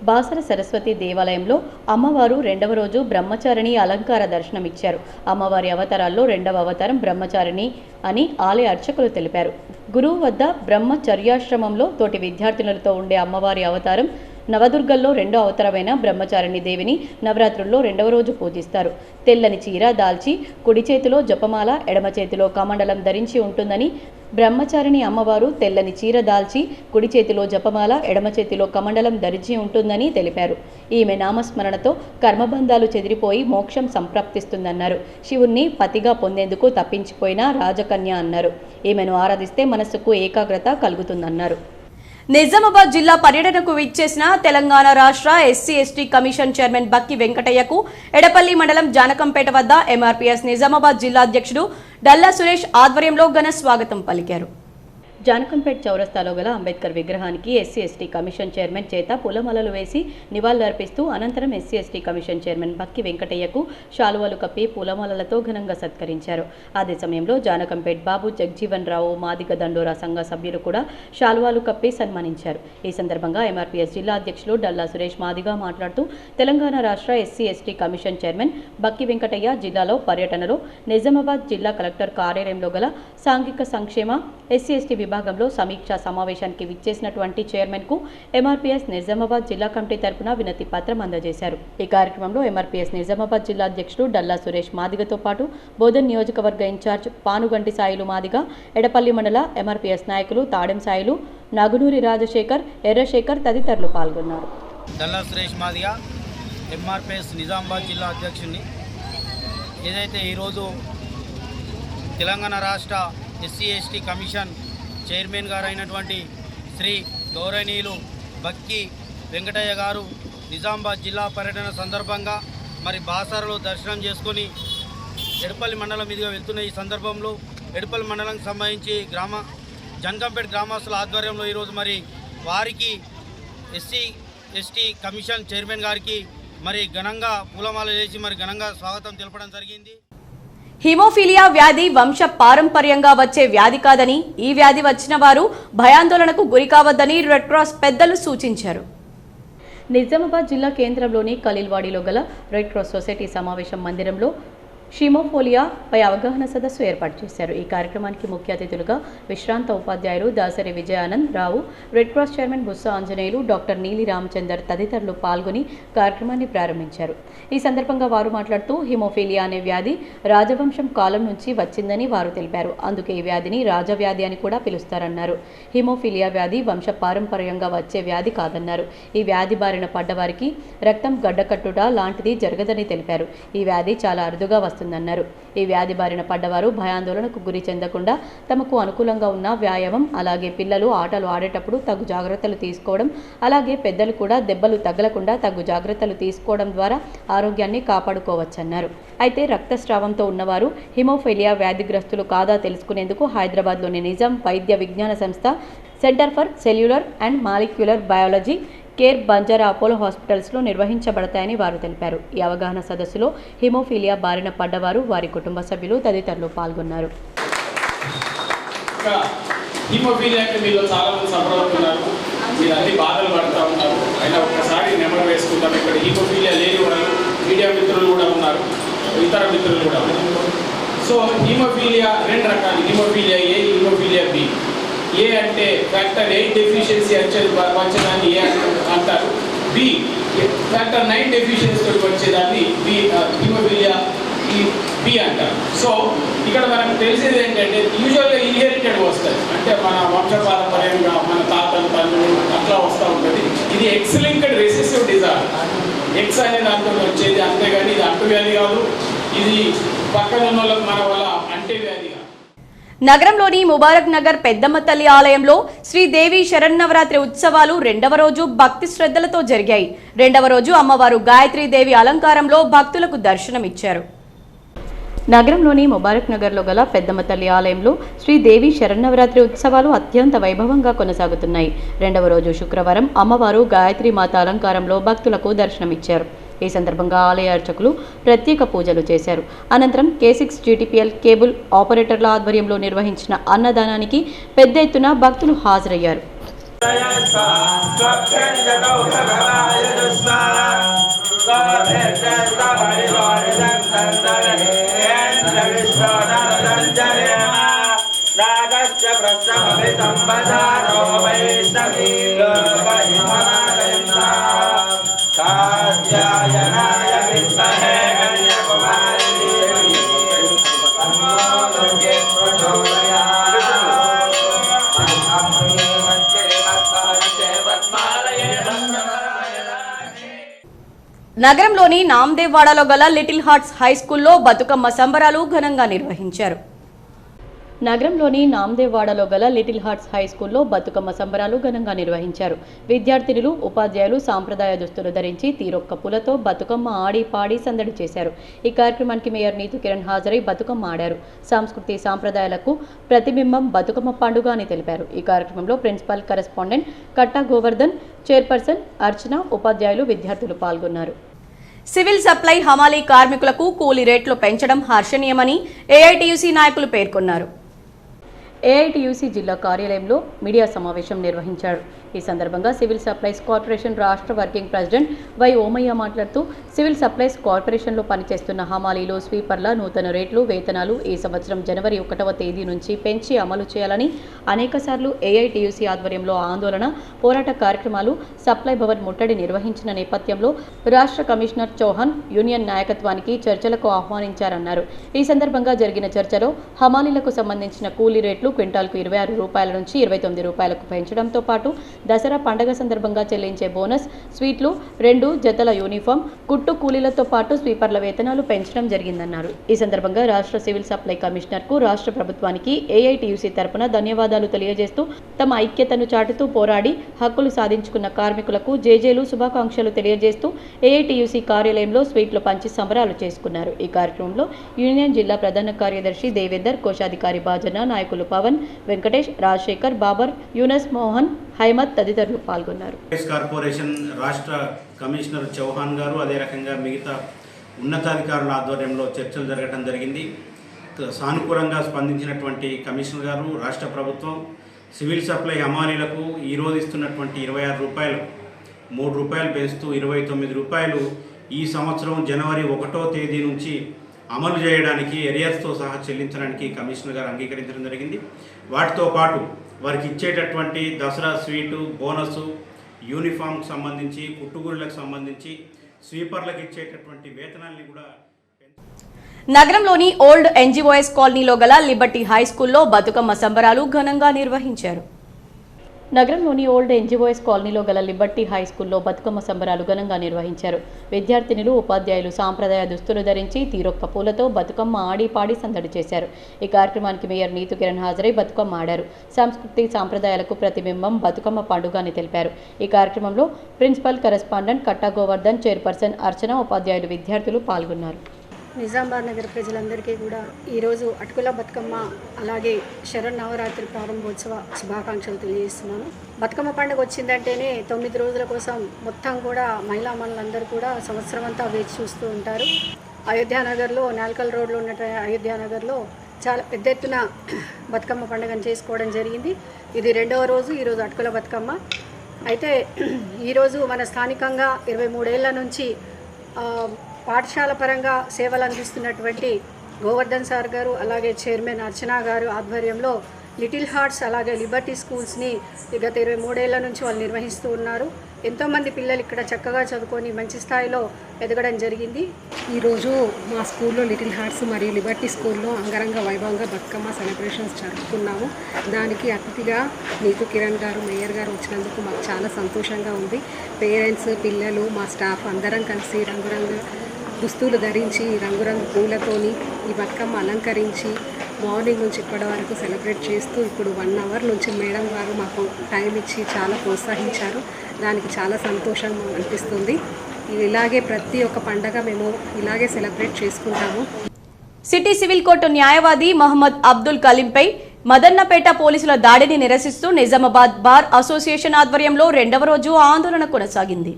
బాసర సరస్వతి దేవాలయంలో అమ్మవారు 2వ రోజు బ్రహ్మచారిణి అలంకార దర్శనమిచ్చారు. అమ్మవారి అవతారాల్లో 2వ అవతారం బ్రహ్మచారిణి అని ఆలయ అర్చకులు తెలిపారు. గురువు వద్ద బ్రహ్మచర్యాశ్రమంలో తోటి విద్యార్థినులతో ఉండే అమ్మవారి అవతారం నవదుర్గల్లో 2వ అవతారమైన బ్రహ్మచారిణి దేవిని నవరాత్రుల్లో 2వ రోజు పూజిస్తారు. తెల్లని చీర దాల్చి కుడి చేతిలో జపమాల, ఎడమ చేతిలో కమండలం ధరించి ఉంటుందని, బ్రహ్మచారిణి అమ్మవారు తెల్లని చీర దాల్చి కుడి చేతిలో జపమాల, ఎడమ చేతిలో కమండలం ధరించి ఉంటుందని తెలిపారు. ఈమె నామస్మరణతో కర్మబంధాలు చెదిరిపోయి మోక్షం సంప్రాప్తిస్తుందన్నారు. శివుణ్ణి పతిగా పొందేందుకు తప్పించిపోయిన రాజకన్య అన్నారు. ఈమెను ఆరాధిస్తే మనస్సుకు ఏకాగ్రత కలుగుతుందన్నారు. నిజామాబాద్ జిల్లా పర్యటనకు విచ్చేసిన తెలంగాణ రాష్ట్ర ఎస్సీ/ఎస్టీ కమిషన్ చైర్మన్ బక్కి వెంకటయ్యకు ఎడపల్లి మండలం జానకంపేట వద్ద ఎంఆర్పీఎస్ నిజామాబాద్ జిల్లా అధ్యక్షుడు డల్లా సురేష్ ఆధ్వర్యంలో ఘన స్వాగతం పలికారు. జానకంపేట చౌరస్తాలో గల అంబేద్కర్ విగ్రహానికి ఎస్సీ/ఎస్టీ కమిషన్ చైర్మన్ చేత పూలమాలలు వేసి నివాళులర్పిస్తూ అనంతరం ఎస్సీ/ఎస్టీ కమిషన్ చైర్మన్ బక్కి వెంకటయ్యకు శాలువాలు కప్పి పూలమాలలతో ఘనంగా సత్కరించారు. అదే సమయంలో జానకంపేట బాబు జగ్జీవన్ రావు మాదిగ దండోరా సంఘ సభ్యులు కూడా శాలువాలు కప్పి సన్మానించారు. ఈ సందర్భంగా ఎంఆర్పీఎస్ జిల్లా అధ్యక్షులు డల్లా సురేష్ మాదిగా మాట్లాడుతూ తెలంగాణ రాష్ట్ర SC ST commission chairman Bakki Venkataiah జిల్లాలో పర్యటనలో నిజామాబాద్ జిల్లా కలెక్టర్ కార్యాలయంలో గల సాంఘిక సంక్షేమ ఎస్సీ/ఎస్టీ విభాగంలో సమీక్షా సమావేశానికి విచ్చేసినటువంటి చైర్మన్ కు ఎంఆర్పీఎస్ నిజామాబాద్ జిల్లా కమిటీ తరపున వినతి పత్రం అందజేశారు. ఈ కార్యక్రమంలో ఎంఆర్పీఎస్ నిజామాబాద్ జిల్లా అధ్యక్షుడు డల్లా సురేష్ మాదిగతో పాటు బోధన్ నియోజకవర్గ ఇన్ఛార్జ్ పానుగంటి సాయిలు మాదిగ, ఎడపల్లి మండల ఎంఆర్పీఎస్ నాయకులు తాడెం సాయిలు, నాగునూరి రాజశేఖర్, ఎర్రశేఖర్ తదితరులు పాల్గొన్నారు. డల్లా సురేష్ మాదిగ, ఎంఆర్పీఎస్ నిజామాబాద్ జిల్లా అధ్యక్షుడిని. ఏదైతే ఈరోజు తెలంగాణ రాష్ట్ర ఎస్సీ/ఎస్టీ కమిషన్ చైర్మన్ గారు అయినటువంటి శ్రీ గౌరవనీయులు బక్కి వెంకటయ్య గారు నిజామాబాద్ జిల్లా పర్యటన సందర్భంగా మరి బాసరలో దర్శనం చేసుకొని ఎడపల్లి మండలం మీదుగా వెళ్తున్న ఈ సందర్భంలో ఎడపల్లి మండలానికి సంబంధించి జనకంపేట గ్రామస్తుల ఆధ్వర్యంలో ఈరోజు మరి వారికి ఎస్సీ/ఎస్టీ కమిషన్ చైర్మన్ గారికి మరి ఘనంగా పూలమాల వేసి మరి ఘనంగా స్వాగతం తెలపడం జరిగింది. హిమోఫీలియా వ్యాధి వంశ పారంపర్యంగా వచ్చే వ్యాధి కాదని, ఈ వ్యాధి వచ్చిన వారు భయాందోళనకు గురికావద్దని రెడ్ క్రాస్ పెద్దలు సూచించారు. నిజామాబాద్ జిల్లా కేంద్రంలోని ఖలీల్వాడిలో గల రెడ్ క్రాస్ సొసైటీ సమావేశం మందిరంలో హిమోఫీలియాపై అవగాహన సదస్సు ఏర్పాటు చేశారు. ఈ కార్యక్రమానికి ముఖ్య అతిథులుగా విశ్రాంత ఉపాధ్యాయులు దాసరి విజయానంద్ రావు, red cross chairman బుస్స Anjaneyulu, doctor నీలి రామచందర్ తదితరులు పాల్గొని కార్యక్రమాన్ని ప్రారంభించారు. ఈ సందర్భంగా వారు మాట్లాడుతూ హిమోఫీలియా అనే వ్యాధి రాజవంశం కాలం నుంచి వచ్చిందని వారు తెలిపారు. అందుకే ఈ వ్యాధిని రాజవ్యాధి అని కూడా పిలుస్తారన్నారు. హిమోఫీలియా వ్యాధి వంశ పారంపర్యంగా వచ్చే వ్యాధి కాదన్నారు. ఈ వ్యాధి బారిన పడ్డవారికి రక్తం గడ్డకట్టుట లాంటిది జరగదని తెలిపారు. ఈ వ్యాధి చాలా అరుదుగా వస్తుందన్నారు. ఈ వ్యాధి బారిన పడ్డవారు భయాందోళనకు గురి చెందకుండా తమకు అనుకూలంగా ఉన్న వ్యాయామం, అలాగే పిల్లలు ఆటలు ఆడేటప్పుడు తగు జాగ్రత్తలు తీసుకోవడం, అలాగే పెద్దలు కూడా దెబ్బలు తగలకుండా తగు జాగ్రత్తలు తీసుకోవడం ద్వారా ఆరోగ్యాన్ని కాపాడుకోవచ్చన్నారు. అయితే రక్తస్రావంతో ఉన్నవారు హిమోఫీలియా వ్యాధిగ్రస్తులు కాదా తెలుసుకునేందుకు హైదరాబాద్లోని నిజాం వైద్య విజ్ఞాన సంస్థ centre for cellular and molecular biology care Banjara Apollo హాస్పిటల్స్లో నిర్వహించబడతాయని వారు తెలిపారు. ఈ అవగాహన సదస్సులో హిమోఫీలియా బారిన పడ్డవారు, వారి కుటుంబ సభ్యులు తదితరులు పాల్గొన్నారు. హిమోఫీలియా అంటే మీలో చాలా మంది సఫర్ అవుతున్నారు, మీరు అన్ని బాధలు పడుతూ ఉంటారు. అయినా ఒక్కసారి నెంబర్ వేసుకుందాం. ఇక్కడ హీమోఫీలియా లేని వాళ్ళు మీడియా మిత్రులు కూడా ఉన్నారు, ఇతర మిత్రులు కూడా ఉన్నారు. సో హీమోఫీలియా 2 రకాలు, హీమోఫీలియా ఏ, హీమోఫీలియా బి. ఏ అంటే ఫ్యాక్టర్ 8 డెఫిషియన్సీ వచ్చేదాన్ని ఏ అంటారు. బి ఫ్యాక్టర్ 9 డెఫిషియన్సీ వచ్చేదాన్ని బి, హీమోఫీలియా బి అంటారు. సో ఇక్కడ మనకు తెలిసేది ఏంటంటే యూజువల్గా ఇన్హెరిటెడ్ వస్తుంది, అంటే మన వంశపారంపర్యంగా మన తాతలు తల్లులు అట్లా వస్తూ ఉంటుంది. ఇది X linked recessive disorder, X అనే దాంతో వచ్చేది, అంతేగాని ఇది అంటువ్యాధి కాదు, ఇది పక్కన ఉన్న వాళ్ళకి మన వల్ల అంటేవ్యాధి కాదు. నగరంలోని ముబారక్ నగర్ పెద్దమ్మ తల్లి ఆలయంలో శ్రీదేవి శరన్నవరాత్రి ఉత్సవాలు 2వ రోజు భక్తి శ్రద్ధలతో జరిగాయి. 2వ రోజు అమ్మవారు గాయత్రీదేవి అలంకారంలో భక్తులకు దర్శనమిచ్చారు. నగరంలోని ముబారక్ నగర్లో గల పెద్దమ్మ తల్లి ఆలయంలో శ్రీదేవి శరన్నవరాత్రి ఉత్సవాలు అత్యంత వైభవంగా కొనసాగుతున్నాయి. 2వ రోజు శుక్రవారం అమ్మవారు గాయత్రి మాత అలంకారంలో భక్తులకు దర్శనమిచ్చారు. ఈ సందర్భంగా ఆలయ అర్చకులు ప్రత్యేక పూజలు చేశారు. అనంతరం K6 GTPL కేబుల్ ఆపరేటర్ల ఆధ్వర్యంలో నిర్వహించిన అన్నదానానికి పెద్ద ఎత్తున భక్తులు హాజరయ్యారు. నగరంలోని నామ్దేవ్వాడలో గల లిటిల్ హార్ట్స్ హై స్కూల్లో బతుకమ్మ సంబరాలు ఘనంగా నిర్వహించారు. నగరంలోని నామ్దేవ్వాడలో గల లిటిల్ హార్ట్స్ హై స్కూల్లో బతుకమ్మ సంబరాలు ఘనంగా నిర్వహించారు. విద్యార్థినులు, ఉపాధ్యాయులు సాంప్రదాయ దుస్తులు ధరించి తీరొక్క పూలతో బతుకమ్మ ఆడి పాడి సందడి చేశారు. ఈ కార్యక్రమానికి మేయర్ నీతు కిరణ్ హాజరై బతుకమ్మ ఆడారు. సంస్కృతి సాంప్రదాయాలకు ప్రతిబింబం బతుకమ్మ పండుగ అని తెలిపారు. ఈ కార్యక్రమంలో ప్రిన్సిపల్ కరెస్పాండెంట్ కట్టా గోవర్ధన్, చైర్పర్సన్ అర్చన, ఉపాధ్యాయులు, విద్యార్థులు పాల్గొన్నారు. సివిల్ సప్లై హమాలీ కార్మికులకు కూలీ రేట్లు పెంచడం హర్షణీయమని ఏఐటీయూసీ నాయకులు పేర్కొన్నారు. ఏఐటీయూసీ జిల్లా కార్యాలయంలో మీడియా సమావేశం నిర్వహించారు. ఈ సందర్భంగా సివిల్ సప్లైస్ కార్పొరేషన్ రాష్ట్ర వర్కింగ్ ప్రెసిడెంట్ వై ఓమయ్య మాట్లాడుతూ సివిల్ సప్లైస్ కార్పొరేషన్లో పనిచేస్తున్న హమాలీలు, స్వీపర్ల నూతన రేట్లు, వేతనాలు ఈ సంవత్సరం జనవరి 1వ తేదీ నుంచి పెంచి అమలు చేయాలని అనేకసార్లు ఏఐటీయూసీ ఆధ్వర్యంలో ఆందోళన, పోరాట కార్యక్రమాలు, సప్లై భవన్ ముట్టడి నిర్వహించిన నేపథ్యంలో రాష్ట్ర కమిషనర్ చౌహాన్ యూనియన్ నాయకత్వానికి చర్చలకు ఆహ్వానించారన్నారు. ఈ సందర్భంగా జరిగిన చర్చలో హమాలీలకు సంబంధించిన కూలీ రేట్లు క్వింటాల్కు 26 రూపాయల నుంచి 29 రూపాయలకు పెంచడంతో పాటు దసరా పండగ సందర్భంగా చెల్లించే బోనస్, స్వీట్లు, 2 జతల యూనిఫామ్, కుట్టు కూలీలతో పాటు స్వీపర్ల వేతనాలు పెంచడం జరిగిందన్నారు. ఈ సందర్భంగా రాష్ట్ర సివిల్ సప్లై కమిషనర్కు రాష్ట్ర ప్రభుత్వానికి ఏఐటీయూసీ తరపున ధన్యవాదాలు తెలియజేస్తూ తమ ఐక్యతను చాటుతూ పోరాడి హక్కులు సాధించుకున్న కార్మికులకు జేజేలు, శుభాకాంక్షలు తెలియజేస్తూ ఏఐటీయూసీ కార్యాలయంలో స్వీట్లు పంచి సంబరాలు చేసుకున్నారు. ఈ కార్యక్రమంలో యూనియన్ జిల్లా ప్రధాన కార్యదర్శి దేవేందర్, కోశాధికారి బాజన, నాయకులు పవన్, వెంకటేష్, రాజశేఖర్, బాబర్, యూనస్, మోహన్, హైమత్ తదితరులు పాల్గొన్నారు. కార్పొరేషన్ రాష్ట్ర కమిషనర్ చౌహాన్ గారు, అదే రకంగా మిగతా ఉన్నతాధికారుల ఆధ్వర్యంలో చర్చలు జరగడం జరిగింది. సానుకూలంగా స్పందించినటువంటి కమిషనర్ గారు, రాష్ట్ర ప్రభుత్వం సివిల్ సప్లై హమాలీలకు ఈరోజు ఇస్తున్నటువంటి 26 రూపాయలు 3 రూపాయలు పెంచుతూ 29 రూపాయలు ఈ సంవత్సరం జనవరి 1వ తేదీ నుంచి అమలు చేయడానికి, ఎరియర్స్తో సహా చెల్లించడానికి కమిషనర్ గారు అంగీకరించడం జరిగింది. వాటితో పాటు వారికి ఇచ్చేటటువంటి దసరా స్వీటు, బోనసు, యూనిఫామ్కి సంబంధించి, కుట్టుగూరులకు సంబంధించి, స్వీపర్లకు ఇచ్చేటటువంటి వేతనాల్ని కూడా. నగరంలోని ఓల్డ్ ఎన్జీఓఎస్ కాలనీలో గల లిబర్టీ హై స్కూల్లో బతుకమ్మ సంబరాలు ఘనంగా నిర్వహించారు. నగరంలోని ఓల్డ్ ఎన్జీఓఎస్ కాలనీలో గల లిబర్టీ హై స్కూల్లో బతుకమ్మ సంబరాలు ఘనంగా నిర్వహించారు. విద్యార్థినులు, ఉపాధ్యాయులు సాంప్రదాయ దుస్తులు ధరించి తీరొక్క పూలతో బతుకమ్మ ఆడి పాడి సందడి చేశారు. ఈ కార్యక్రమానికి మేయర్ నీతు కిరణ్ హాజరై బతుకమ్మ ఆడారు. సంస్కృతి సాంప్రదాయాలకు ప్రతిబింబం బతుకమ్మ పండుగ అని తెలిపారు. ఈ కార్యక్రమంలో ప్రిన్సిపల్ కరెస్పాండెంట్ కట్టా గోవర్ధన్, చైర్పర్సన్ అర్చన, ఉపాధ్యాయులు, విద్యార్థులు పాల్గొన్నారు. నిజామాబాద్ నగర ప్రజలందరికీ కూడా ఈరోజు అటుకుల బతుకమ్మ అలాగే శరన్నవరాత్రి ప్రారంభోత్సవ శుభాకాంక్షలు తెలియజేస్తున్నాను. బతుకమ్మ పండుగ వచ్చిందంటేనే 9 రోజుల కోసం మొత్తం కూడా మహిళా మనులందరూ కూడా సంవత్సరం అంతా వేచి చూస్తూ ఉంటారు. అయోధ్యానగర్లో, నాల్కల్ రోడ్లో ఉన్న అయోధ్యానగర్లో చాలా పెద్ద ఎత్తున బతుకమ్మ పండుగను చేసుకోవడం జరిగింది. ఇది 2వ రోజు. ఈరోజు అటుకుల బతుకమ్మ. అయితే ఈరోజు మన స్థానికంగా 23 ఏళ్ల నుంచి పాఠశాల పరంగా సేవలు అందిస్తున్నటువంటి గోవర్ధన్ సార్ గారు అలాగే చైర్మన్ అర్చన గారు ఆధ్వర్యంలో లిటిల్ హార్ట్స్ అలాగే లిబర్టీ స్కూల్స్ని గత 23 ఏళ్ల నుంచి వాళ్ళు నిర్వహిస్తూ ఉన్నారు. ఎంతోమంది పిల్లలు ఇక్కడ చక్కగా చదువుకొని మంచి స్థాయిలో ఎదగడం జరిగింది. ఈరోజు మా స్కూల్లో లిటిల్ హార్ట్స్ మరియు లిబర్టీ స్కూల్లో అంగరంగ వైభవంగా బతుకమ్మ సెలబ్రేషన్స్ జరుపుకున్నాము. దానికి అతిథిగా నీతు కిరణ్ గారు మేయర్ గారు వచ్చినందుకు మాకు చాలా సంతోషంగా ఉంది. పేరెంట్స్, పిల్లలు, మా స్టాఫ్ అందరం కలిసి రంగురంగు దుస్తులు ధరించి రంగురంగు పూలతోని ఈ బతుకమ్మ అలంకరించి మార్నింగ్ నుంచి ఇప్పటి వరకు సెలబ్రేట్ చేస్తూ ఇప్పుడు 1 అవర్ నుంచి మేడం గారు మాకు టైం ఇచ్చి చాలా ప్రోత్సహించారు. దానికి చాలా సంతోషం అనిపిస్తుంది. ఇలాగే ప్రతి ఒక్క పండగ మేము ఇలాగే సెలబ్రేట్ చేసుకుంటాము. సిటీ సివిల్ కోర్టు న్యాయవాది మహమ్మద్ అబ్దుల్ కలీంపై మదన్నపేట పోలీసుల దాడిని నిరసిస్తూ నిజామాబాద్ బార్ అసోసియేషన్ ఆధ్వర్యంలో 2వ రోజు ఆందోళన కొనసాగింది.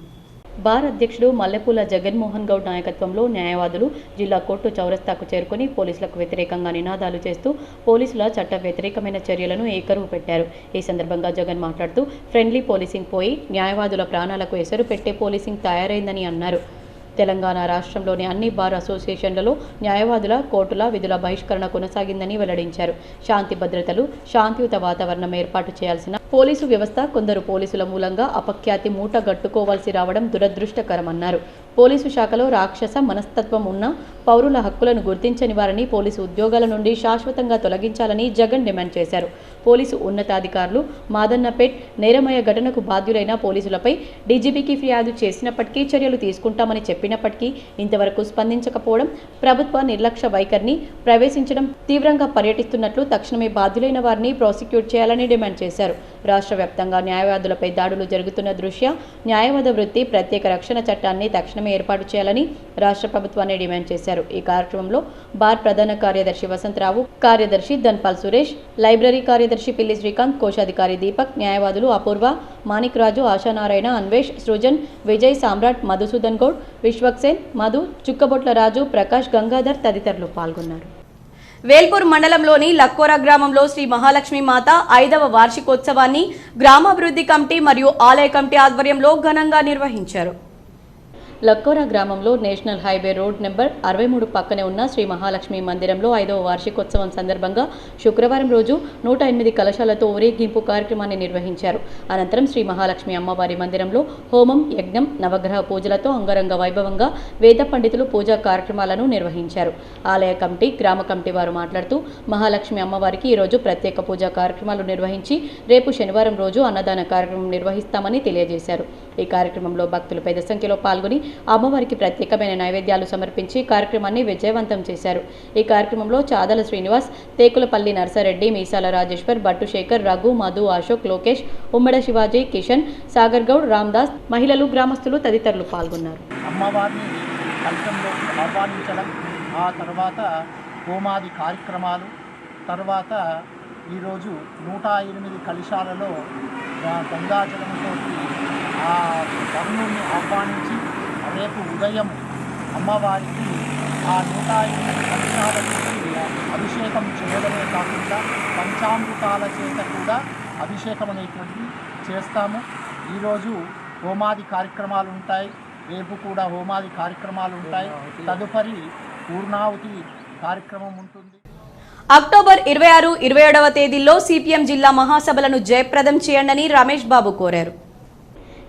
బార్ అధ్యక్షుడు మల్లెపూల జగన్మోహన్ గౌడ్ నాయకత్వంలో న్యాయవాదులు జిల్లా కోర్టు చౌరస్తాకు చేరుకుని పోలీసులకు వ్యతిరేకంగా నినాదాలు చేస్తూ పోలీసుల చట్ట వ్యతిరేకమైన చర్యలను ఏకరువు పెట్టారు. ఈ సందర్భంగా జగన్ మాట్లాడుతూ ఫ్రెండ్లీ పోలీసింగ్ పోయి న్యాయవాదుల ప్రాణాలకు ఎసరు పెట్టే పోలీసింగ్ తయారైందని అన్నారు. తెలంగాణ రాష్ట్రంలోని అన్ని బార్ అసోసియేషన్లలో న్యాయవాదుల కోర్టుల విధుల బహిష్కరణ కొనసాగిందని వెల్లడించారు. శాంతి భద్రతలు, శాంతియుత వాతావరణం ఏర్పాటు చేయాల్సిన పోలీసు వ్యవస్థ కొందరు పోలీసుల మూలంగా అపఖ్యాతి మూట గట్టుకోవాల్సి రావడం దురదృష్టకరమన్నారు. పోలీసు శాఖలో రాక్షస మనస్తత్వం ఉన్న పౌరుల హక్కులను గుర్తించని వారిని పోలీసు ఉద్యోగాల నుండి శాశ్వతంగా తొలగించాలని జగన్ డిమాండ్ చేశారు. పోలీసు ఉన్నతాధికారులు మాదన్నపేట్ నేరమయ ఘటనకు బాధ్యులైన పోలీసులపై డీజీపీకి ఫిర్యాదు చేసినప్పటికీ చర్యలు తీసుకుంటామని చెప్పినప్పటికీ ఇంతవరకు స్పందించకపోవడం, ప్రభుత్వ నిర్లక్ష్య వైఖరిని ప్రవేశించడం తీవ్రంగా పర్యటిస్తున్నట్లు తక్షణమే బాధ్యులైన వారిని ప్రాసిక్యూట్ చేయాలని డిమాండ్ చేశారు. రాష్ట్ర వ్యాప్తంగా న్యాయవాదులపై దాడులు జరుగుతున్న దృష్ట్యా న్యాయవాద వృత్తి ప్రత్యేక రక్షణ చట్టాన్ని తక్షణమే ఏర్పాటు చేయాలని రాష్ట్ర ప్రభుత్వాన్ని డిమాండ్ చేశారు. ఈ కార్యక్రమంలో బార్ ప్రధాన కార్యదర్శి వసంతరావు, కార్యదర్శి ధన్పాల్ సురేష్, లైబ్రరీ కార్యదర్శి పిల్లి శ్రీకాంత్, కోశాధికారి దీపక్, న్యాయవాదులు అపూర్వ, మాణిక్ రాజు, ఆశానారాయణ, అన్వేష్, సృజన్, విజయ్, సామ్రాట్, మధుసూదన్ గౌడ్, విశ్వక్సేన్, మధు, చుక్కబొట్ల రాజు, ప్రకాష్, గంగాధర్ తదితరులు పాల్గొన్నారు. వేల్పూర్ మండలంలోని లక్కోరా గ్రామంలో శ్రీ మహాలక్ష్మి మాత 5వ వార్షికోత్సవాన్ని గ్రామాభివృద్ధి కమిటీ మరియు ఆలయ కమిటీ ఆధ్వర్యంలో ఘనంగా నిర్వహించారు. లక్కోరా గ్రామంలో నేషనల్ హైవే రోడ్ నెంబర్ 63 పక్కనే ఉన్న శ్రీ మహాలక్ష్మి మందిరంలో 5వ వార్షికోత్సవం సందర్భంగా శుక్రవారం రోజు 108 కలశాలతో ఊరేగింపు కార్యక్రమాన్ని నిర్వహించారు. అనంతరం శ్రీ మహాలక్ష్మి అమ్మవారి మందిరంలో హోమం, యజ్ఞం, నవగ్రహ పూజలతో అంగరంగ వైభవంగా వేద పండితులు పూజా కార్యక్రమాలను నిర్వహించారు. ఆలయ కమిటీ, గ్రామ కమిటీ వారు మాట్లాడుతూ మహాలక్ష్మి అమ్మవారికి ఈరోజు ప్రత్యేక పూజా కార్యక్రమాలు నిర్వహించి రేపు శనివారం రోజు అన్నదాన కార్యక్రమం నిర్వహిస్తామని తెలియజేశారు. ఈ కార్యక్రమంలో భక్తులు పెద్ద సంఖ్యలో పాల్గొని అమ్మవారికి ప్రత్యేకమైన నైవేద్యాలు సమర్పించి కార్యక్రమాన్ని విజయవంతం చేశారు. ఈ కార్యక్రమంలో చాదల శ్రీనివాస్, తేకులపల్లి నర్సారెడ్డి, మీసాల రాజేశ్వర్, బట్టు శేఖర్, రఘు, మధు, అశోక్, లోకేష్, ఉమ్మడ శివాజీ, కిషన్, సాగర్ గౌడ్, రామ్దాస్, మహిళలు, గ్రామస్తులు తదితరులు పాల్గొన్నారు. అమ్మవారిని కలశంలోకి ఆహ్వానించడం, ఆ తర్వాత హోమాది కార్యక్రమాలు, తర్వాత ఈరోజు 108 కలశాలలో గంగాజలంతో ఆ వరుణుని ఆహ్వానించి రేపు ఉదయం అమ్మవారికి ఆ 108 కలశాలకి అభిషేకం చేయడమే కాకుండా పంచామృతాల చేత కూడా అభిషేకం అనేటువంటిది చేస్తాము. ఈరోజు హోమాది కార్యక్రమాలు ఉంటాయి, రేపు కూడా హోమాది కార్యక్రమాలు ఉంటాయి, తదుపరి పూర్ణాహుతి కార్యక్రమం ఉంటుంది. అక్టోబర్ 26, 27వ తేదీల్లో సిపిఎం జిల్లా మహాసభలను జయప్రదం చేయండి రమేష్ బాబు కోరారు.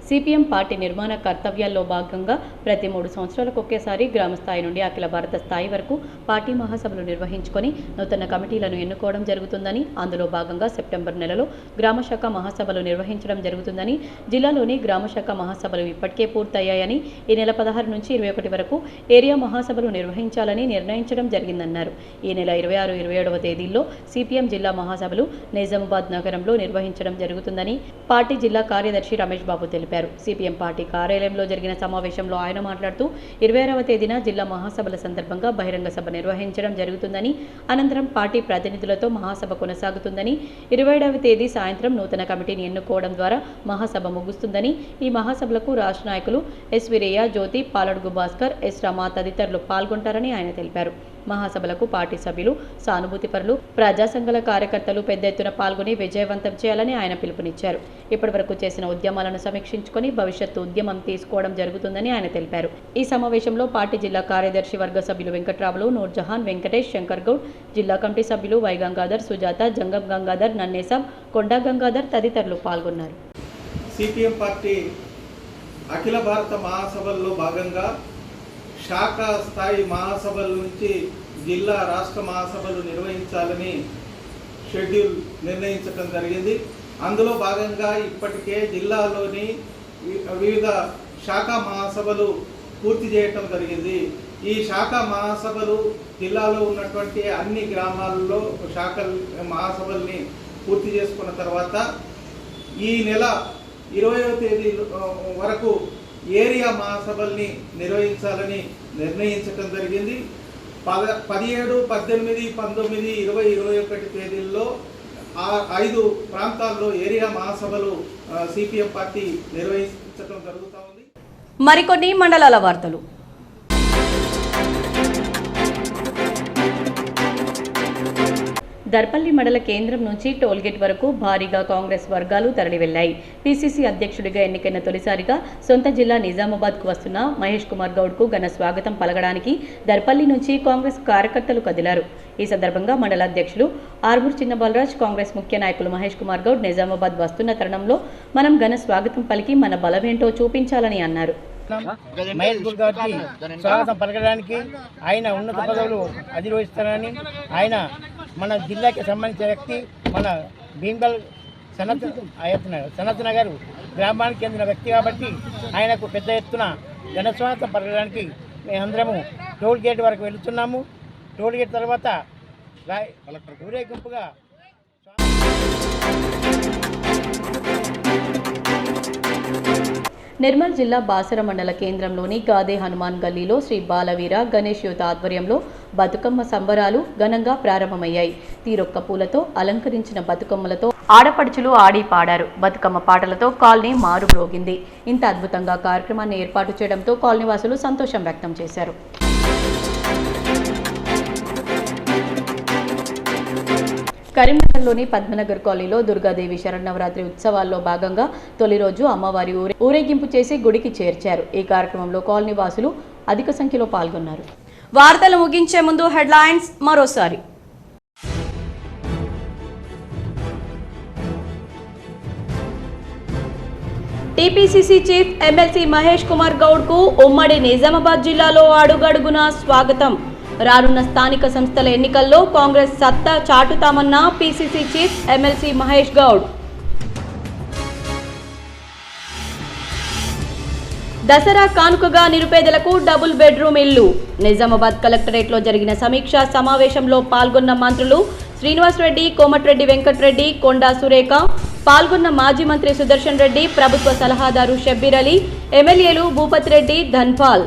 సిపిఎం పార్టీ నిర్మాణ కర్తవ్యాల్లో భాగంగా ప్రతి 3 సంవత్సరాలకు ఒకేసారి గ్రామ స్థాయి నుండి అఖిల భారత స్థాయి వరకు పార్టీ మహాసభలు నిర్వహించుకొని నూతన కమిటీలను ఎన్నుకోవడం జరుగుతుందని, అందులో భాగంగా సెప్టెంబర్ నెలలో గ్రామశాఖ మహాసభలు నిర్వహించడం జరుగుతుందని, జిల్లాలోని గ్రామశాఖ మహాసభలు ఇప్పటికే పూర్తయ్యాయని, ఈ నెల 16 నుంచి 21 వరకు ఏరియా మహాసభలు నిర్వహించాలని నిర్ణయించడం జరిగిందన్నారు. ఈ నెల 26, 27వ తేదీల్లో సిపిఎం జిల్లా మహాసభలు నిజామాబాద్ నగరంలో నిర్వహించడం జరుగుతుందని పార్టీ జిల్లా కార్యదర్శి రమేష్ బాబు తెలిపారు. సిపిఎం పార్టీ కార్యాలయంలో జరిగిన సమావేశంలో ఆయన మాట్లాడుతూ 26వ తేదీన జిల్లా మహాసభల సందర్భంగా బహిరంగ సభ నిర్వహించడం జరుగుతుందని, అనంతరం పార్టీ ప్రతినిధులతో మహాసభ కొనసాగుతుందని, 27వ తేదీ సాయంత్రం నూతన కమిటీని ఎన్నుకోవడం ద్వారా మహాసభ ముగుస్తుందని, ఈ మహాసభలకు రాష్ట్ర నాయకులు ఎస్ వీరయ్య, జ్యోతి, పాలడుగు భాస్కర్, ఎస్ రమా తదితరులు పాల్గొంటారని ఆయన తెలిపారు. మహాసభలకు పార్టీ సభ్యులు, సానుభూతిపరులు, ప్రజా సంఘాల కార్యకర్తలు పెద్ద ఎత్తున పాల్గొని విజయవంతం చేయాలని ఆయన పిలుపునిచ్చారు. ఇప్పటివరకు చేసిన ఉద్యమాలను సమీక్షించుకొని భవిష్యత్తు ఉద్యమం తీసుకోవడం జరుగుతుందని ఆయన తెలిపారు. ఈ సమావేశంలో పార్టీ జిల్లా కార్యదర్శి వర్గ సభ్యులు వెంకట్రావులు, నూర్జహాన్, వెంకటేష్, శంకర్ గౌడ్, జిల్లా కమిటీ సభ్యులు వై గంగాధర్, సుజాత, జంగం గంగాధర్, నన్నేసాం, కొండా గంగాధర్ తదితరులు పాల్గొన్నారు. సిపిఎం పార్టీ అఖిల భారత మహాసభల్లో భాగంగా శాఖ స్థాయి మహాసభల నుంచి జిల్లా రాష్ట్ర మహాసభలు నిర్వహించాలని షెడ్యూల్ నిర్ణయించడం జరిగింది. అందులో భాగంగా ఇప్పటికే జిల్లాలోని వివిధ శాఖ మహాసభలు పూర్తి చేయటం జరిగింది. ఈ శాఖ మహాసభలు జిల్లాలో ఉన్నటువంటి అన్ని గ్రామాల్లో శాఖ మహాసభల్ని పూర్తి చేసుకున్న తర్వాత ఈ నెల 20వ తేదీ వరకు ఏరియా మహాసభల్ని నిర్వహించాలని నిర్ణయించడం జరిగింది. 17, 18, 19, 20, 21 తేదీల్లో 5 ప్రాంతాల్లో ఏరియా మహాసభలు సిపిఎం పార్టీ నిర్వహించడం జరుగుతూ ఉంది. మరికొన్ని మండలాల వార్తలు. దర్పల్లి మండల కేంద్రం నుంచి టోల్గేట్ వరకు భారీగా కాంగ్రెస్ వర్గాలు తరలి వెళ్లాయి. పీసీసీ అధ్యక్షుడిగా ఎన్నికైన తొలిసారిగా సొంత జిల్లా నిజామాబాద్కు వస్తున్న మహేష్ కుమార్ గౌడ్కు ఘన స్వాగతం పలకడానికి దర్పల్లి నుంచి కాంగ్రెస్ కార్యకర్తలు కదిలారు. ఈ సందర్భంగా మండల అధ్యక్షులు ఆర్మూర్ చిన్న బాలరాజ్, కాంగ్రెస్ ముఖ్య నాయకులు మహేష్ కుమార్ గౌడ్ నిజామాబాద్ వస్తున్న తరుణంలో మనం ఘన స్వాగతం పలికి మన బలమేంటో చూపించాలని అన్నారు. మహేష్ గౌడ్ గారికి స్వాగతం పలకడానికి ఆయన ఉన్నత పదవులు అధిరోహిస్తారని, ఆయన మన జిల్లాకి సంబంధించిన వ్యక్తి, మన భీమ్గల్ సనత్ నగర్ గ్రామానికి చెందిన వ్యక్తి కాబట్టి ఆయనకు పెద్ద ఎత్తున ఘన స్వాగతం పలకడానికి మేమందరము టోల్ గేట్ వరకు వెళుతున్నాము. టోల్ గేట్ తర్వాత ఊరేగింపుగా నిర్మల్ జిల్లా బాసర మండల కేంద్రంలోని గాదే హనుమాన్ గల్లీలో శ్రీ బాలవీర గణేష్ యూత్ ఆధ్వర్యంలో బతుకమ్మ సంబరాలు ఘనంగా ప్రారంభమయ్యాయి. తీరొక్క పూలతో అలంకరించిన బతుకమ్మలతో ఆడపడుచులు ఆడి పాడారు. బతుకమ్మ పాటలతో కాలనీ మారుమ్రోగింది. ఇంత అద్భుతంగా కార్యక్రమాన్ని ఏర్పాటు చేయడంతో కాలనీవాసులు సంతోషం వ్యక్తం చేశారు. కరీంనగర్లోని పద్మనగర్ కాలనీలో దుర్గాదేవి శరన్నవరాత్రి ఉత్సవాల్లో భాగంగా తొలి రోజు అమ్మవారి ఊరేగింపు చేసి గుడికి చేర్చారు. ఈ కార్యక్రమంలో కాలనీ వాసులు అధిక సంఖ్యలో పాల్గొన్నారు. వార్తలు ముగించే ముందు హెడ్లైన్స్ మరోసారి. TPCC chief MLC Mahesh Kumar గౌడ్కు ఉమ్మడి నిజామాబాద్ జిల్లాలో అడుగడుగునా స్వాగతం. రానున్న స్థానిక సంస్థల ఎన్నికల్లో కాంగ్రెస్ సత్తా చాటుతామన్న PCC chief MLC Mahesh Goud. Dasara కానుకగా నిరుపేదలకు డబుల్ బెడ్రూమ్ ఇల్లు. నిజామాబాద్ కలెక్టరేట్లో జరిగిన సమీక్షా సమావేశంలో పాల్గొన్న మంత్రులు శ్రీనివాస్ రెడ్డి, కోమటిరెడ్డి వెంకటరెడ్డి, కొండా సురేఖ, పాల్గొన్న మాజీ మంత్రి సుదర్శన్ రెడ్డి, ప్రభుత్వ సలహాదారు షబ్బీర్ అలీ, ఎమ్మెల్యేలు భూపతి రెడ్డి, ధన్పాల్.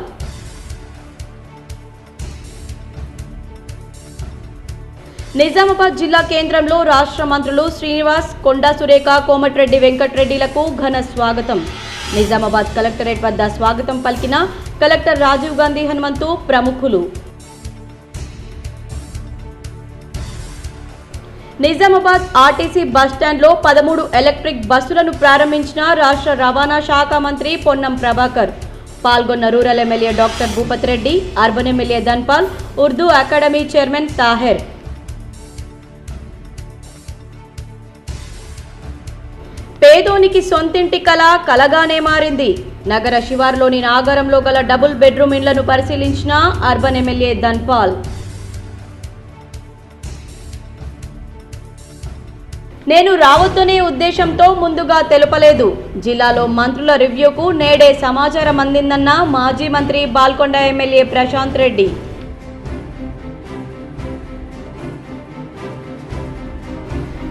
నిజామాబాద్ జిల్లా కేంద్రంలో రాష్ట్ర మంత్రులు శ్రీనివాస్, కొండా సురేఖ, కోమటిరెడ్డి వెంకటరెడ్డిలకు ఘన స్వాగతం. నిజామాబాద్ కలెక్టరేట్ వద్ద స్వాగతం పలికిన కలెక్టర్ రాజీవ్ గాంధీ హనుమంతు, ప్రముఖులు. నిజామాబాద్ ఆర్టీసీ బస్టాండ్లో 13 ఎలక్ట్రిక్ బస్సులను ప్రారంభించిన రాష్ట్ర రవాణా శాఖ మంత్రి పొన్నం ప్రభాకర్. పాల్గొన్న rural MLA doctor Bhupathi Reddy, urban MLA Dhanpal, Urdu academy chairman Taher. పేదోనికి సొంతింటి కళ కలగానే మారింది. నగర శివార్లోని నాగరంలో గల డబుల్ బెడ్రూమ్ ఇండ్లను పరిశీలించిన అర్బన్ ఎమ్మెల్యే ధన్పాల్. నేను రావద్దనే ఉద్దేశంతో ముందుగా తెలుపలేదు. జిల్లాలో మంత్రుల రివ్యూకు నేడే సమాచారం అందిందన్న మాజీ మంత్రి Balkonda MLA Prashanth Reddy.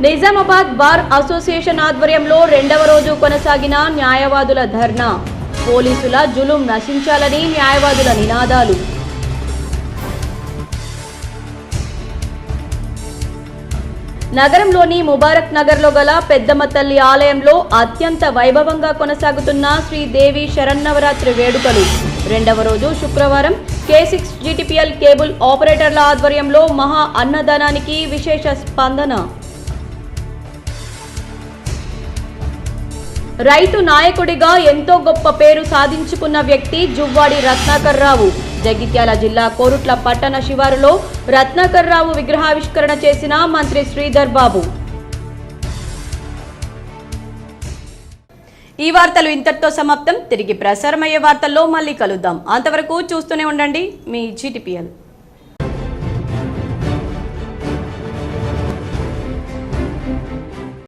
Nizamabad bar association ఆధ్వర్యంలో 2వ రోజు కొనసాగిన న్యాయవాదుల ధర్నా. పోలీసుల జులుం నశించాలని న్యాయవాదుల నినాదాలు. నగరంలోని ముబారక్ నగర్లో గల పెద్దమ్మ తల్లి ఆలయంలో అత్యంత వైభవంగా కొనసాగుతున్న శ్రీదేవి శరన్నవరాత్రి వేడుకలు 2వ రోజు శుక్రవారం K6 GTPL కేబుల్ ఆపరేటర్ల ఆధ్వర్యంలో మహా అన్నదానానికి విశేష స్పందన. రైతు నాయకుడిగా ఎంతో గొప్ప పేరు సాధించుకున్న వ్యక్తి జువ్వాడి రత్నాకర్ రావు. జగిత్యాల జిల్లా కోరుట్ల పట్టణ శివారులో రత్నాకర్ రావు విగ్రహావిష్కరణ చేసిన మంత్రి శ్రీధర్ బాబు. ఈ వార్తలు ఇంతటితో సమాప్తం. తిరిగి ప్రసారమయ్యే వార్తల్లో మళ్ళీ కలుద్దాం. అంతవరకు చూస్తూనే ఉండండి మీ GTPL.